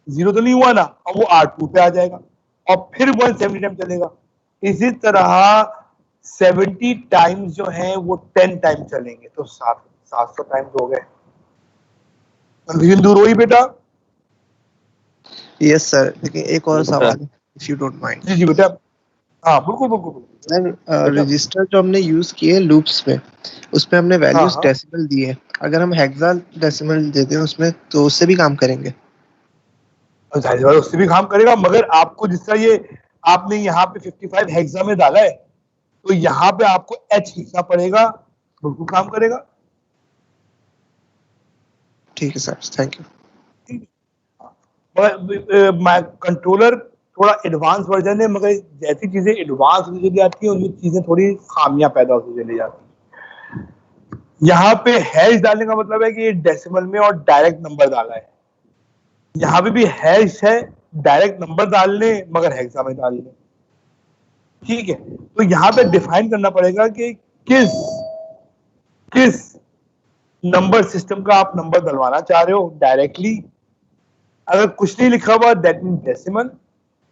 0 तो नहीं हुआ ना, अब वो R2 पे आ जाएगा और फिर 170 टाइम चलेगा। इसी तरह 70 टाइम्स जो है वो 10 टाइम चलेंगे, तो 700 टाइम्स हो गए। कंफ्यूजन दूर हुई बेटा? यस सर, लेकिन एक और सवाल है, इफ यू डोंट माइंड। जी बेटा, हाँ बिल्कुल। सर रजिस्टर जो हमने यूज किए लूप्स में, उसमें हमने वैल्यूज डेसिमल दिए, अगर हम हेक्सा डेसिमल देते हैं उसमें तो उससे भी काम करेंगे? उससे भी काम करेगा, मगर आपको जिस तरह ये आपने यहाँ पे 55 हेक्सा में डाला है, तो यहाँ पे आपको H लिखना पड़ेगा, बिल्कुल काम करेगा। ठीक है सर, थैंक यू। कंट्रोलर थोड़ा एडवांस वर्जन है, मगर जैसी चीजें एडवांस होती चली जाती है उनकी चीजें थोड़ी खामियां पैदा होती चली जाती है। यहाँ पे हैश डालने का मतलब है कि ये डेसिमल में और डायरेक्ट नंबर डाला है, यहाँ पे भी हैश है, डायरेक्ट नंबर डालने मगर हेक्सा में डालने। ठीक है, तो यहाँ पे डिफाइन करना पड़ेगा कि किस नंबर सिस्टम का आप नंबर डलवाना चाह रहे हो डायरेक्टली। अगर कुछ नहीं लिखा हुआ दैट मीन डेसिमल,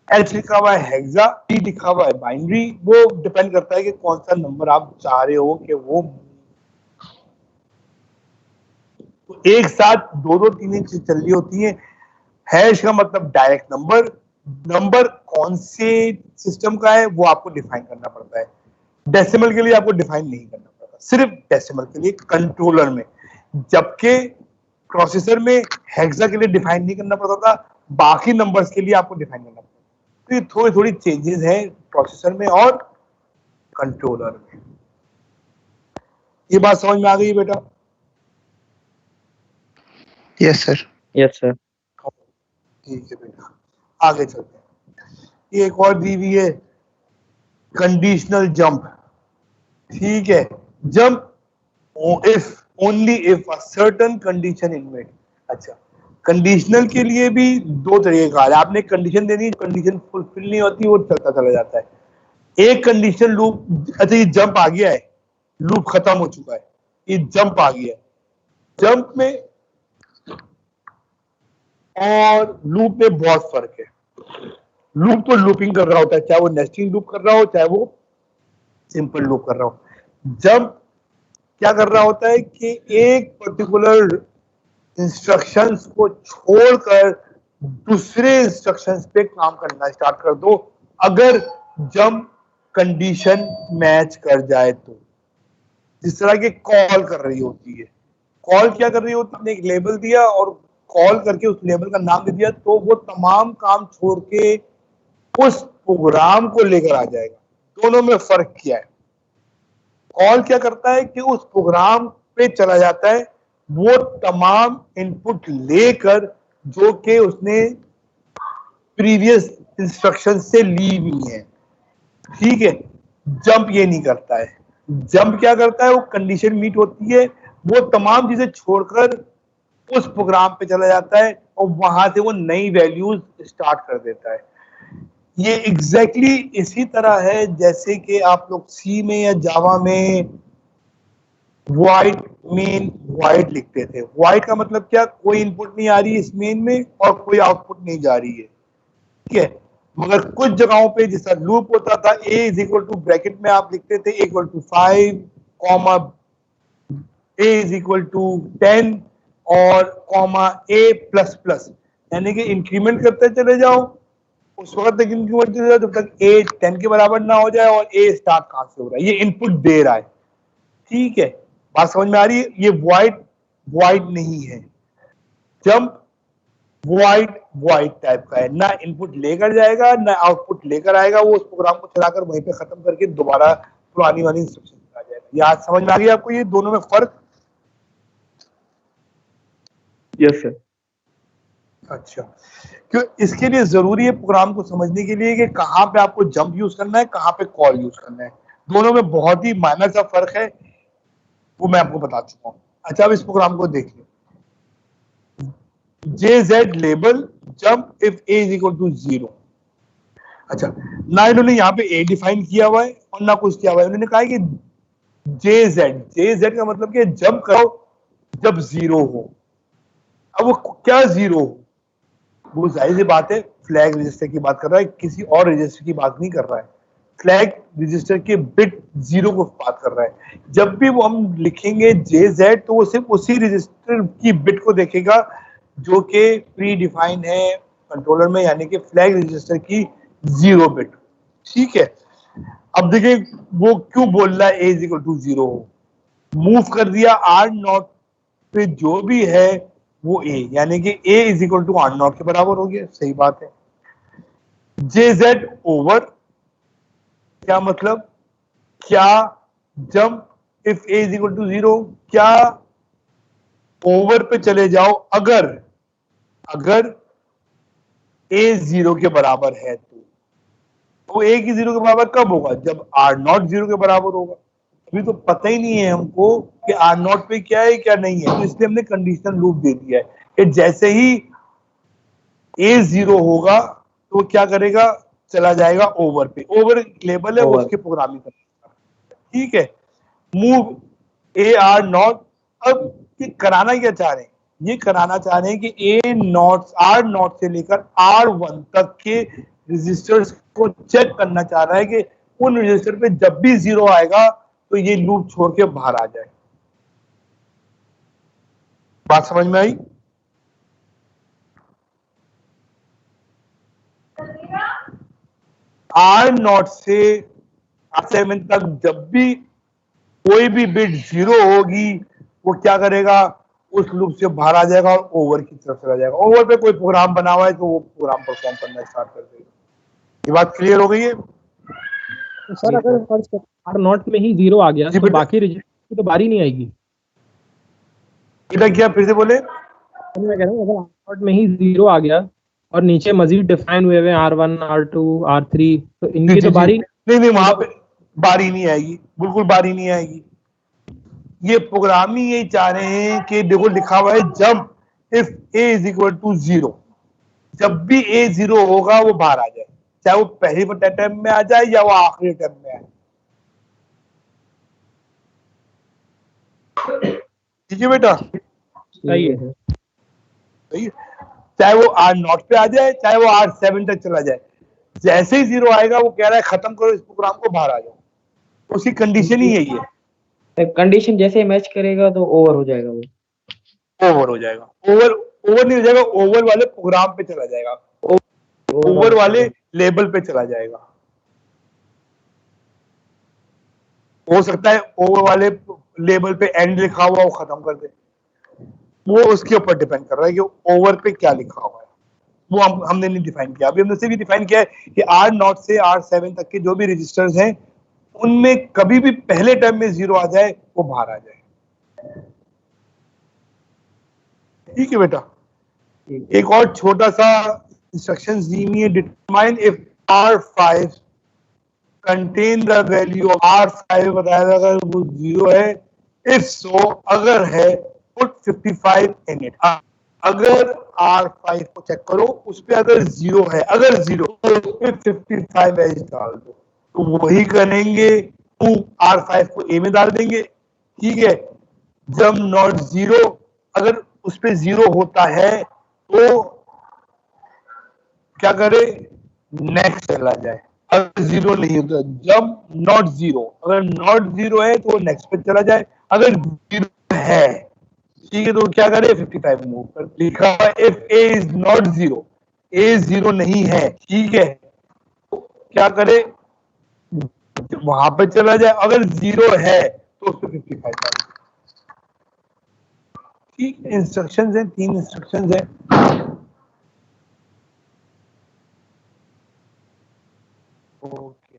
H लिखा हुआ है हेक्सा, T लिखा हुआ है बाइनरी, वो डिपेंड करता है कि कौन सा नंबर आप चाह रहे हो कि वो। तो एक साथ दो 3 चीज चल रही होती है। हैश का मतलब डायरेक्ट नंबर कौन से सिस्टम का है वो आपको डिफाइन करना पड़ता है। डेसिमल के लिए आपको डिफाइन नहीं करना पड़ता, सिर्फ डेसिमल के लिए कंट्रोलर में, जबकि प्रोसेसर में हेक्सा के लिए डिफाइन नहीं करना पड़ता था, बाकी नंबर्स के लिए आपको डिफाइन करना पड़ता है। तो ये थोड़ी चेंजेस हैं प्रोसेसर में और कंट्रोलर में। ये बात समझ में आ गई बेटा? Yes sir. Yes sir. ठीक है बेटा, आगे चलते हैं। ये एक और दी हुई है कंडीशनल जंप। ठीक है, jump if only if a certain condition in met. अच्छा, कंडीशनल के लिए भी 2 तरीके का है। आपने कंडीशन देनी, कंडीशन फुलफिल नहीं होती, वो चलता चला जाता है। एक कंडीशन लूप, अच्छा ये जंप आ गया है, लूप खत्म हो चुका है, ये जंप आ गया है। जंप में और लूप में बहुत फर्क है। लूप तो लूपिंग कर रहा होता है, चाहे वो नेस्टिंग लूप कर रहा हो चाहे वो सिंपल लूप कर रहा हो। जंप क्या कर रहा होता है कि एक पर्टिकुलर इंस्ट्रक्शंस को छोड़कर दूसरे इंस्ट्रक्शंस पे काम करना स्टार्ट कर दो, अगर जंप कंडीशन मैच कर जाए तो। जिस तरह की कॉल कर रही होती है, कॉल क्या कर रही होती है, आपने एक लेबल दिया और कॉल करके उस लेबल का नाम दे दिया, तो वो तमाम काम छोड़ के उस प्रोग्राम को लेकर आ जाएगा। दोनों में फर्क क्या है? कॉल क्या करता है कि उस प्रोग्राम पे चला जाता है, वो तमाम इनपुट लेकर जो कि उसने प्रीवियस इंस्ट्रक्शन से ली हुई है। ठीक है, जंप ये नहीं करता है। जंप क्या करता है, वो कंडीशन मीट होती है, वो तमाम चीजें छोड़कर उस प्रोग्राम पे चला जाता है और वहां से वो नई वैल्यूज स्टार्ट कर देता है। ये एग्जैक्टली इसी तरह है जैसे कि आप लोग सी में या जावा में वॉइड मेन वॉइड लिखते थे। वॉइड का मतलब क्या, कोई इनपुट नहीं आ रही है इस मेन में और कोई आउटपुट नहीं जा रही है। ठीक है, मगर कुछ जगहों पे जैसा लूप होता था, a is equal to bracket में आप लिखते थे equal to 5 comma a is equal to 10 और कॉमा a प्लस प्लस, यानी कि इंक्रीमेंट करते चले जाओ, उस वक्त तक इंक्रीमेंट चले जाओ जब तक a 10 के बराबर ना हो जाए। और a स्टार्ट कहां से हो रहा है, ये इनपुट दे रहा है। ठीक है, बात समझ में आ रही है? ये वॉइड नहीं है। जंप वॉइड टाइप का है, ना इनपुट लेकर जाएगा ना आउटपुट लेकर आएगा, वो उस प्रोग्राम को चलाकर वहीं पे खत्म करके दोबारा पुरानी वाली इंस्ट्रक्शन आ जाएगा। याद समझ में आ गई आपको ये दोनों में फर्क? Yes sir. अच्छा, क्यों इसके लिए जरूरी है प्रोग्राम को समझने के लिए कि कहाँ पे आपको जंप यूज करना है, कहाँ पे कॉल यूज करना है। दोनों में बहुत ही माइनर सा फर्क है। वो मैं आपको बता चुका हूँ। अच्छा, अब इस प्रोग्राम को देखिए, JZ label jump if A is equal to 0। अच्छा, ना इन्होंने यहाँ पे A डिफाइन किया हुआ है और ना कुछ किया हुआ है। उन्होंने कहा है कि JZ का मतलब कि जंप करो जब 0 हो। अब वो क्या 0 हो? वो जाहिर सी बात है फ्लैग रजिस्टर की बात कर रहा है, किसी और रजिस्टर की बात नहीं कर रहा है। फ्लैग रजिस्टर के बिट 0 को बात कर रहा है। जब भी वो हम लिखेंगे JZ तो वो सिर्फ उसी रजिस्टर की बिट को देखेगा जो कि प्री डिफाइन है कंट्रोलर में, यानी कि फ्लैग रजिस्टर की 0 बिट। ठीक है, अब देखिए वो क्यों बोल रहा है A इज इक्वल टू 0 हो। मूव कर दिया R0 पे, जो भी है वो A, यानी कि A is equal to R0 के बराबर हो गया। सही बात है। JZ ओवर, क्या मतलब? क्या jump if A is equal to 0, क्या ओवर पे चले जाओ अगर A 0 के बराबर है तो A की 0 के बराबर कब होगा? जब R0 0 के बराबर होगा। अभी तो पता ही नहीं है हमको कि R0 पे क्या है क्या नहीं है, तो इसलिए हमने कंडीशनल लूप दे दिया है कि जैसे ही A 0 होगा तो क्या करेगा? चला जाएगा ओवर पे। ओवर लेबल है, उसके प्रोग्रामिंग करेगा। ठीक है, मूव AR0। अब ये कराना क्या चाह रहे हैं? ये कराना चाह रहे हैं कि R0 से लेकर R1 तक के रजिस्टर्स को चेक करना चाह रहा है कि उन रजिस्टर पे जब भी 0 आएगा तो ये लूप छोड़ के बाहर आ जाए। बात समझ में आई? R0 से R7 तक जब भी कोई भी बिट 0 होगी वो क्या करेगा? उस लूप से बाहर आ जाएगा और ओवर की तरफ चला जाएगा। ओवर पे कोई प्रोग्राम बना हुआ है तो वो प्रोग्राम परफॉर्म करना स्टार्ट कर देगा। ये बात क्लियर हो गई है? तो सर अगर फर्स्ट R0 में ही 0 आ गया तो बाकी रजिस्टर की तो बारी नहीं आएगी। क्या फिर से बोले? मैं कह रहा हूँ अगर R0 में ही 0 आ गया और नीचे मजीद डिफाइन हुए R1, R2, R3, तो इनकी तो बारी नहीं, वहां पे बारी नहीं आएगी, बिल्कुल बारी नहीं आएगी। ये प्रोग्राम ही यही चाह रहे हैं कि देखो लिखा हुआ है jump if A is equal to 0। जब भी A 0 होगा वो बाहर आ जाए, चाहे वो पहले अटेम्प्ट में आ जाए या वो आखिरी अटेम्प्ट में आए। ठीक है बेटा? सही है। चाहे वो R0 पे आ जाए, चाहे वो R7 तक चला जाए, जैसे ही 0 आएगा वो कह रहा है खत्म करो इस प्रोग्राम को, बाहर आ जाओ। उसकी कंडीशन ही यही है। कंडीशन जैसे मैच करेगा तो ओवर हो जाएगा, वो ओवर हो जाएगा। ओवर नहीं हो जाएगा, ओवर वाले प्रोग्राम पे चला जाएगा, ओवर वाले लेबल पे चला जाएगा। हो सकता है ओवर वाले लेबल पे एंड लिखा हुआ वो खत्म कर दे, वो उसके ऊपर डिपेंड कर रहा है कि ओवर पे क्या लिखा हुआ है। वो हमने नहीं डिफाइन किया। अभी हमने सिर्फ डिफाइन किया है कि R0 से R7 तक के जो भी रजिस्टर्स हैं उनमें कभी भी पहले टर्म में 0 आ जाए वो बाहर आ जाए। ठीक है बेटा? एक और छोटा सा इंस्ट्रक्शंस दी हुई है, determine if R5 contain the value of R5, बताया अगर वो 0 है, इफ सो अगर है पुट 55 इन इट। अगर R5 को चेक करो, उस पे अगर 0 है, अगर 0 तो उस पे 55 एज डाल दो। तो वही करेंगे, R5 को A में डाल देंगे। ठीक है, जब नॉट 0, अगर उस पे 0 होता है तो क्या करे? नेक्स्ट चला जाए। अगर 0 नहीं होता, जब नॉट 0, अगर नॉट 0 है तो नेक्स्ट पे चला जाए। अगर 0 है, ठीक है, तो क्या करे? 55 मूव कर। लिखा है if A is not 0, A 0 नहीं है, ठीक है, तो क्या करे? वहां पे चला जाए। अगर 0 है तो उसको 55 डाले। ठीक है, इंस्ट्रक्शंस हैं, 3 इंस्ट्रक्शंस हैं। ओके,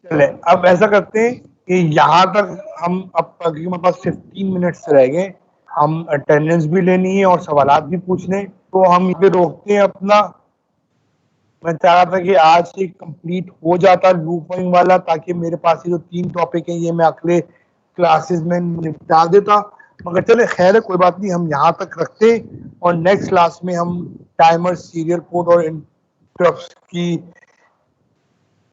चले अब ऐसा करते हैं कि यहाँ तक हम, अब हमारे पास 15 मिनट्स रह गए, हम अटेंडेंस भी लेनी है और सवालात भी पूछने, तो हम ये रोकते हैं अपना मैं चाह रहा था कि आज ही कंप्लीट हो जाता लूपिंग वाला, ताकि मेरे पास ये जो 3 टॉपिक हैं ये मैं अगले क्लासेस में निपटा देता, मगर चले खैर है, कोई बात नहीं, हम यहाँ तक रखते और नेक्स्ट क्लास में हम टाइमर, सीरियल पोर्ट और इंटरप्ट्स की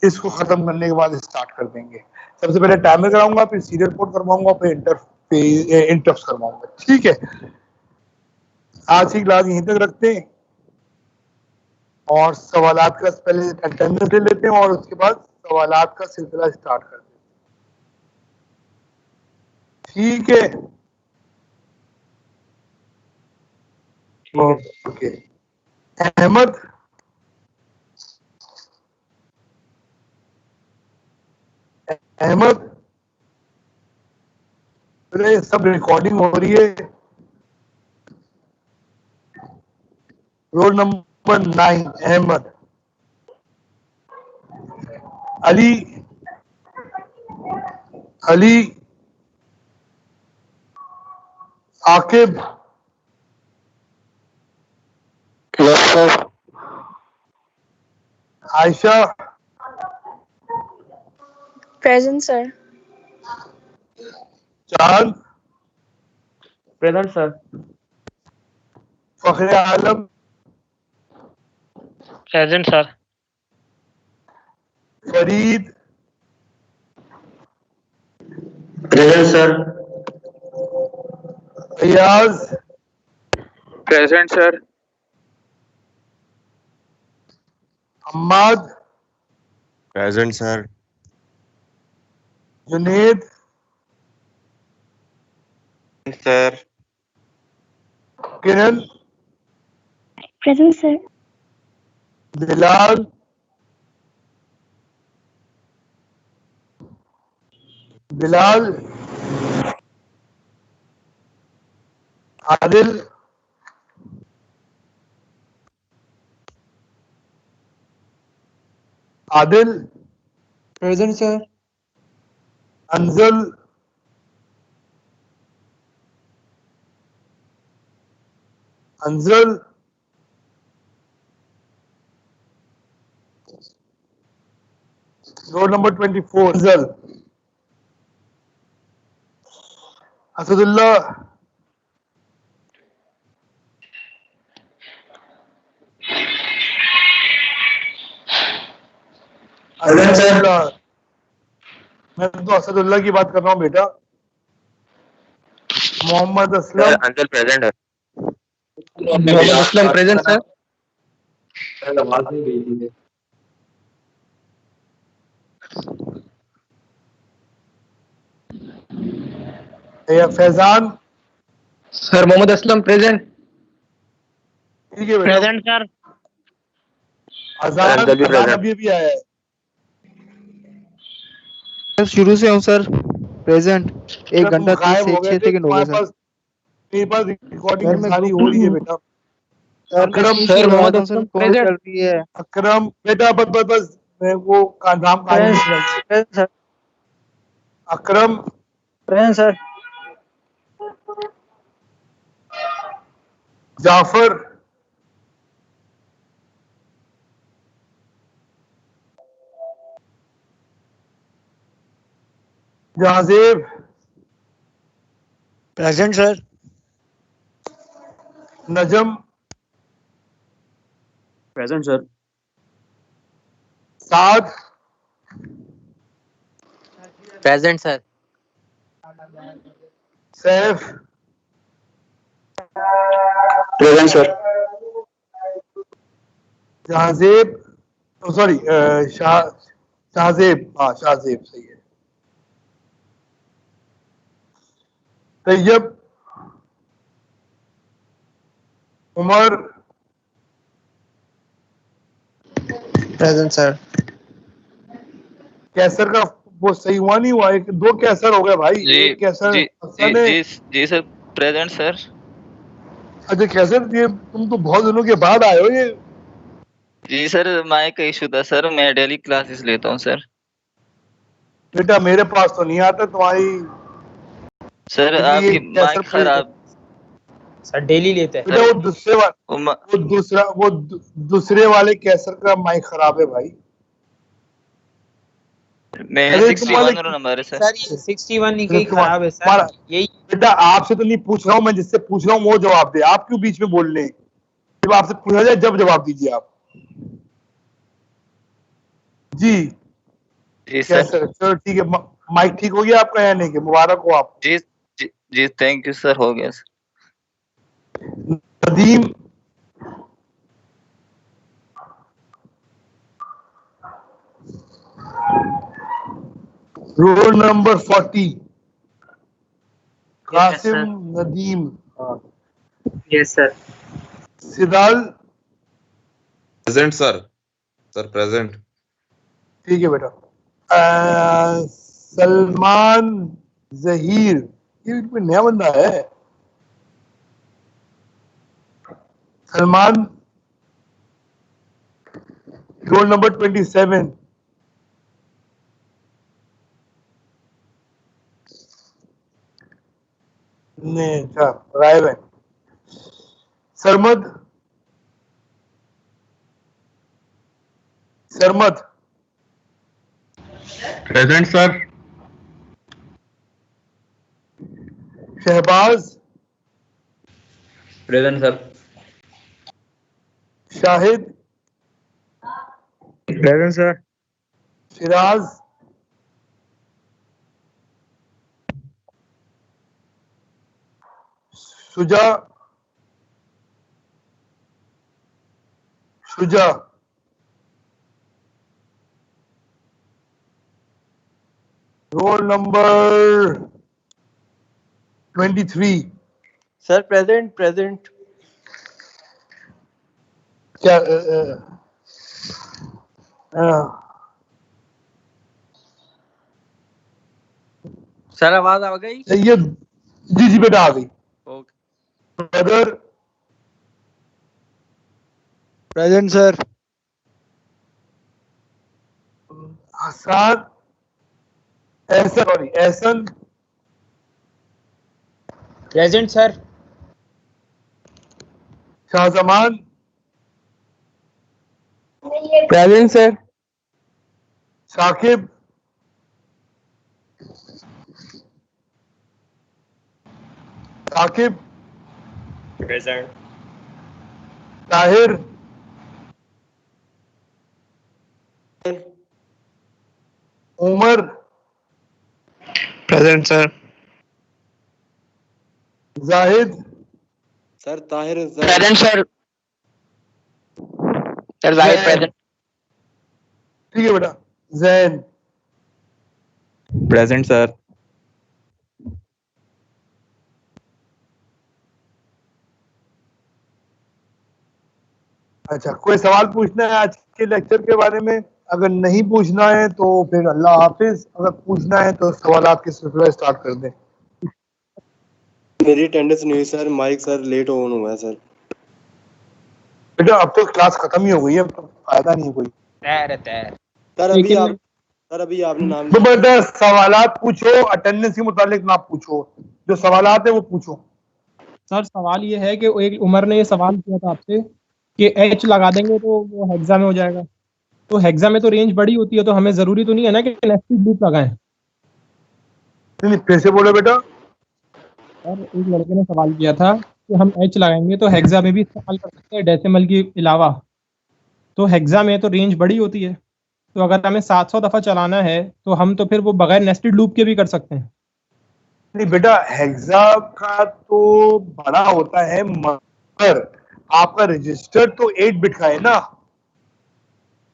इसको खत्म करने के बाद स्टार्ट कर देंगे। सबसे पहले टाइमर कराऊंगा, फिर सीरियल पोर्ट करवाऊंगा, फिर इंटरप्ट्स करवाऊंगा। ठीक है, आज की क्लास यहीं तक रखते हैं और सवालात का पहले अटेंडेंस ले लेते हैं और उसके बाद सवालात का सिलसिला स्टार्ट कर देते हैं। ठीक है, ओके। अहमद, अहमद, अरे सब रिकॉर्डिंग हो रही है। Roll number 9 Ahmad. Ali, Ali, Aqib, Ayesha, Present, sir. Chand, present sir. Fakhre Alam, present sir. Farid, present sir. Riyaz, present sir. Ammad, present sir. Junaid, sir. Kiran, Present, sir. Bilal, Bilal, Adil, Adil, present sir. Anjal, Anjal, roll number 24 Anjal, Asadullah, Asadullah, मैं तो असदुल्ला की बात कर रहा हूँ बेटा। मोहम्मद असलम, अंकल प्रेजेंट है। Mohammad Aslam present sir. Faizan, sir Mohammad Aslam present. ठीक है बेटा। Present sir. अजान, अंकल भी अजान present। अभी आया है। शुरू से हूँ सर। प्रेजेंट। 1 तुम घंटा 30 गायब से हो गए 6 थे, सेकंड हो गए तुम्हारे सर। पास मेरे पास रिकॉर्डिंग सर, मैं सारी ग्रुप हो रही है बेटा। सर अकरम, सर मोहम्मद असलम कॉल चल रही है। अकरम बेटा, बस बस बस मैं वो नाम कहानी नहीं सुनाई। Present sir. Akram, present sir. Jafar, Jahazeb, present sir. Najam, present sir. Saad, present sir. Saif, present sir. Jahazeb, sorry Shahzeb, हाँ शाहजेब सही है। Tayyab, Umar, present sir. कैसर का वो सही हुआ नहीं हुआ? एक 2 कैसर हो गए भाई। जी एक कैसर जी हसन जी है। जी जी सर। Present sir. अच्छा कैसर, ये तुम तो बहुत दिनों के बाद आए हो। ये जी सर, माइक का इशू था सर, मैं डेली क्लासेस लेता हूँ सर। बेटा मेरे पास तो नहीं आता तुम्हारी। सर ये आपकी कैसर माइक खराब सर डेली लेते हैं। बेटा वो दूसरे वाले कैसर का माइक खराब है भाई। मेरा 61 नंबर है सर ये 61 ही कहीं खराब है सर। यही बेटा आपसे तो नहीं पूछ रहा हूँ मैं, जिससे पूछ रहा हूँ वो जवाब दे। आप क्यों बीच में बोल रहे हैं? जब आपसे पूछा जाए जब जवाब दीजिए आप। जी सर। चलो ठीक है, माइक ठीक हो गया आपका या नहीं? मुबारक हो आप। जी थैंक यू सर, हो गया sir. Nadeem roll number 40 Qasim Nadeem. Yes sir. Sidal present sir. Sir present. ठीक है बेटा। सलमान जहीर, ये कोई नया बंदा है। Salman roll number 27। नहीं, अच्छा गायब है। Sarmad present sir. Shahbaz present sir. Shahid present sir. Shiraz Shuja roll number 23। Sir present. क्या सर आवाज आ गई? ये जी बेटा आ गई। Brother present sir. Hasan Ehsan present sir. Shahzaman present sir. Saqib present. Tahir Umar present sir. Zahid sir Tahir present sir. Sir Zahid present. ठीक है बेटा। Jain present sir. अच्छा, कोई सवाल पूछना है आज के लेक्चर के बारे में? अगर नहीं पूछना है तो फिर अल्लाह हाफिज। अगर पूछना है तो सवालात की सिलसिला स्टार्ट कर दें। मेरी अटेंडेंस नहीं हुई sir, mic sir late on हुआ है सर। बेटा अब तो क्लास खत्म ही हो गई है, अब तो फायदा नहीं कोई। सर अभी आपने नाम तो बेटा सवालात पूछो, अटेंडेंस के मुतालिक ना पूछो, जो सवालात है वो पूछो। सर सवाल ये है कि एक उमर ने ये सवाल किया था आपसे कि एच लगा देंगे तो वो हेक्सा में हो जाएगा। तो हेक्सा में तो रेंज बड़ी होती है, तो हमें जरूरी तो नहीं है ना कि नेस्टेड लूप लगाएं। नहीं फिर से बोलो बेटा। और एक लड़के ने सवाल किया था कि हम एच लगाएंगे तो हेक्सा में भी इस्तेमाल कर सकते हैं डेसिमल के अलावा। तो हेक्सा में तो रेंज बड़ी होती है, तो अगर हमें 700 दफा चलाना है तो हम तो फिर वो बगैर नेस्टेड लूप के भी कर सकते हैं। नहीं बेटा, हेक्सा का तो बड़ा होता है, मगर आपका रजिस्टर तो 8 बिट का है ना।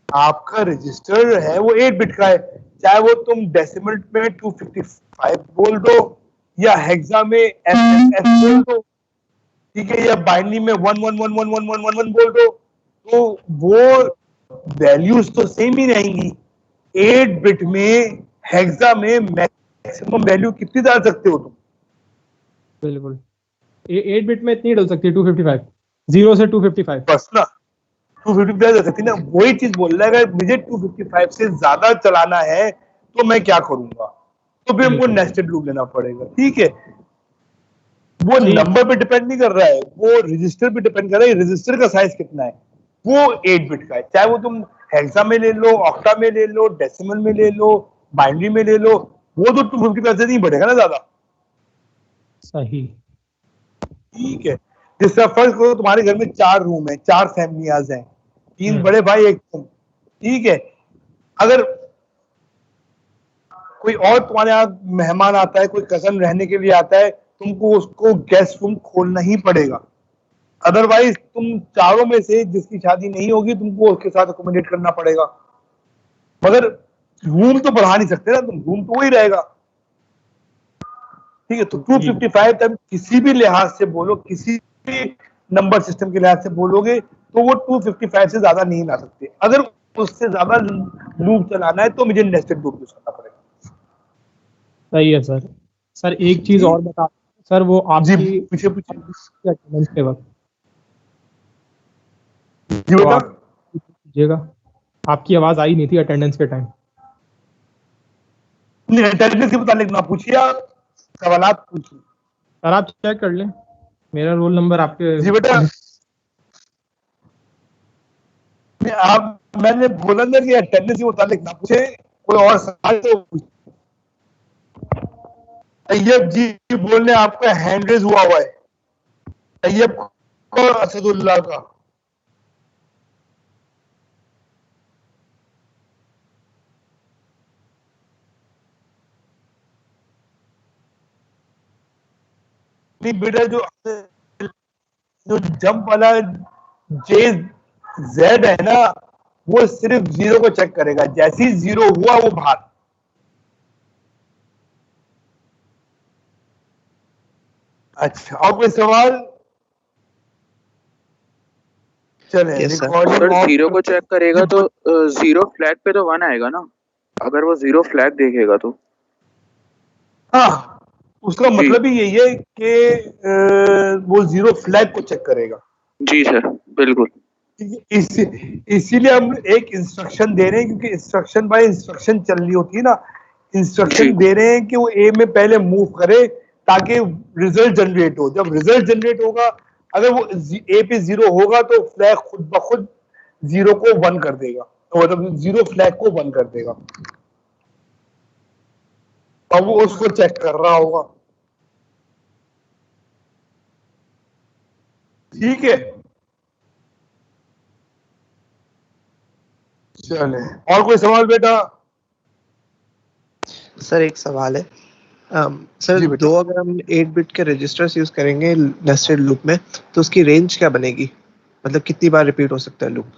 आपका रजिस्टर है वो 8 बिट का है, चाहे वो तुम डेसिमल में 255 बोल दो या हेक्सा में एफ बोल दो, ठीक है, या बाइनरी में 11111111 बोल दो, तो वो वैल्यूज तो सेम ही रहेंगी। 8 बिट में हेक्सा में मैक्सिमम वैल्यू कितनी डाल सकते हो तुम? बिल्कुल 8 बिट में इतनी डल सकती है 255, 0 से 255 बस ना, 255 डाल सकती ना। वही चीज बोल रहा है, अगर मुझे 255 से ज्यादा चलाना है तो मैं क्या करूंगा? तो फिर हमको नेस्टेड लूप लेना पड़ेगा, ठीक है। वो नंबर पे डिपेंड नहीं कर रहा है, वो रजिस्टर पे डिपेंड कर रहा है। रजिस्टर का साइज कितना है, वो 8 बिट का है। चाहे वो तुम हेक्सा में ले लो, ऑक्टा में ले लो, डेसिमल में ले लो, बाइनरी में ले लो, वो तो 255 से नहीं बढ़ेगा ना ज्यादा। सही, ठीक है। जिस तरह फर्ज करो तुम्हारे घर में 4 रूम है, 4 फैमिलियाज हैं, 3 बड़े भाई, 1 तुम। ठीक है। अगर कोई और तुम्हारे यहाँ मेहमान आता है, कोई कजन रहने के लिए आता है, तुमको उसको गेस्ट रूम खोलना ही पड़ेगा। अदरवाइज तुम चारों में से जिसकी शादी नहीं होगी, तुमको उसके साथ अकोमोडेट करना पड़ेगा। मगर रूम तो बढ़ा नहीं सकते ना तुम, रूम तो वही रहेगा। ठीक है। तो 255 तब किसी भी लिहाज से बोलो, किसी भी नंबर सिस्टम के लिहाज से बोलोगे तो वो 255 से ज्यादा नहीं ला सकते। अगर उससे ज्यादा लूप चलाना है तो मुझे नेस्टेड लूप यूज करना पड़ेगा। सही है सर। सर एक चीज और बता सर, वो आपकी पूछे अटेंडेंस के वक्त जी बेटा कीजिएगा, आपकी आवाज आई नहीं थी अटेंडेंस के टाइम। नहीं, अटेंडेंस के मुतालिक ना पूछिए, आप सवालात पूछिए। सर आप चेक कर लें, मेरा रोल नंबर आपके। जी बेटा, आप मैंने बोला ना कि अटेंडेंस के मुतालिक ना पूछे, कोई और सवाल तो तैयब जी बोलने आपका हैंड रेज हुआ है। तैयब को असदुल्लाह का। बेटा जो जंप वाला जे जेड है ना, वो सिर्फ 0 को चेक करेगा। जैसे ही 0 हुआ वो बाहर। अच्छा, और कोई सवाल? चले सर 0 को चेक करेगा तो 0 फ्लैग पे तो 1 आएगा ना, अगर वो 0 फ्लैग देखेगा तो। हाँ, उसका मतलब ही यही है कि वो 0 फ्लैग को चेक करेगा। जी सर, बिल्कुल। इसीलिए हम एक इंस्ट्रक्शन दे रहे हैं, क्योंकि इंस्ट्रक्शन बाय इंस्ट्रक्शन चल रही होती है ना। इंस्ट्रक्शन दे रहे हैं कि वो ए में पहले मूव करे ताकि रिजल्ट जनरेट हो। जब रिजल्ट जनरेट होगा, अगर वो ए पे 0 होगा तो फ्लैग खुद ब खुद 0 को 1 कर देगा, तो मतलब 0 फ्लैग को 1 कर देगा। अब वो उसको चेक कर रहा होगा। ठीक है, चले। और कोई सवाल बेटा? सर एक सवाल है। सर दो अगर हम 8 बिट के रजिस्टर्स यूज करेंगे नेस्टेड लूप में, तो उसकी रेंज क्या बनेगी? मतलब कितनी बार रिपीट हो सकता है लूप?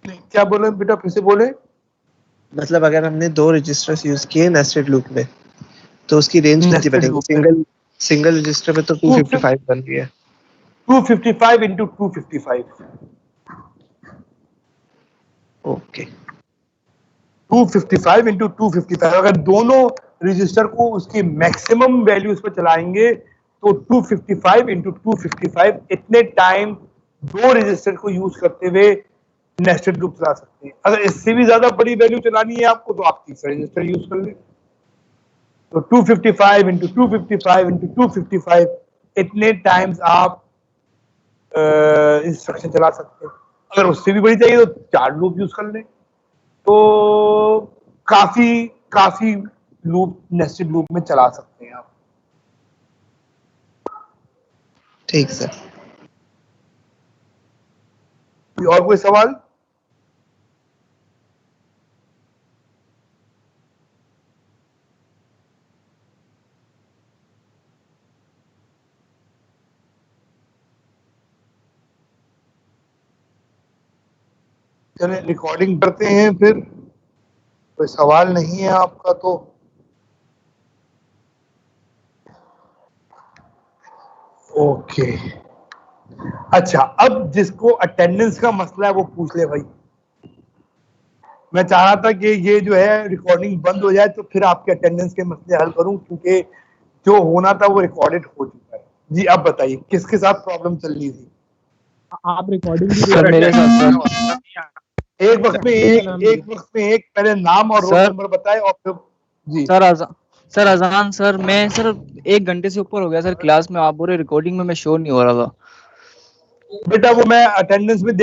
क्या बोले बेटा, फिर से बोले? मतलब अगर हमने 2 रजिस्टर्स यूज किए नेस्टेड लूप में, तो उसकी रेंज कितनी बनेगी? सिंगल रजिस्टर में तो 255 बन रही है। 255 into 255। ओके। 255 into 255। अगर दोनों रजिस्टर को उसकी मैक्सिमम वैल्यूज पे चलाएंगे तो 255 into 255 इतने टाइम 2 रजिस्टर को यूज करते हुए नेस्टेड लूप चला सकते हैं। अगर इससे भी ज्यादा बड़ी वैल्यू चलानी है आपको, तो आप तीसरा रजिस्टर यूज कर लें। तो 255 into 255 into 255 इतने टाइम्स आप इंस्ट्रक्शन चला सकते हैं। अगर उससे भी बड़ी चाहिए तो 4 लूप यूज कर लें। तो काफी लूप नेस्टेड लूप में चला सकते हैं आप। ठीक सर। और कोई सवाल? चलिए रिकॉर्डिंग करते हैं फिर। कोई सवाल नहीं है आपका तो ओके। अच्छा, अब जिसको अटेंडेंस का मसला है वो पूछ ले भाई। मैं चाह रहा था कि ये जो है रिकॉर्डिंग बंद हो जाए तो फिर आपके अटेंडेंस के मसले हल करूं, क्योंकि जो होना था वो रिकॉर्डेड हो चुका है। जी अब बताइए किसके साथ प्रॉब्लम चल रही थी? आप रिकॉर्डिंग भी मेरे साथ एक वक्त में एक पहले नाम और रोल नंबर बताए और फिर जी सर सर अजान सर मैं सर 1 घंटे से ऊपर हो गया सर क्लास में, आप बोल रहे रिकॉर्डिंग में मैं शो नहीं हो रहा था। बेटा वो मैं अटेंडेंस में देख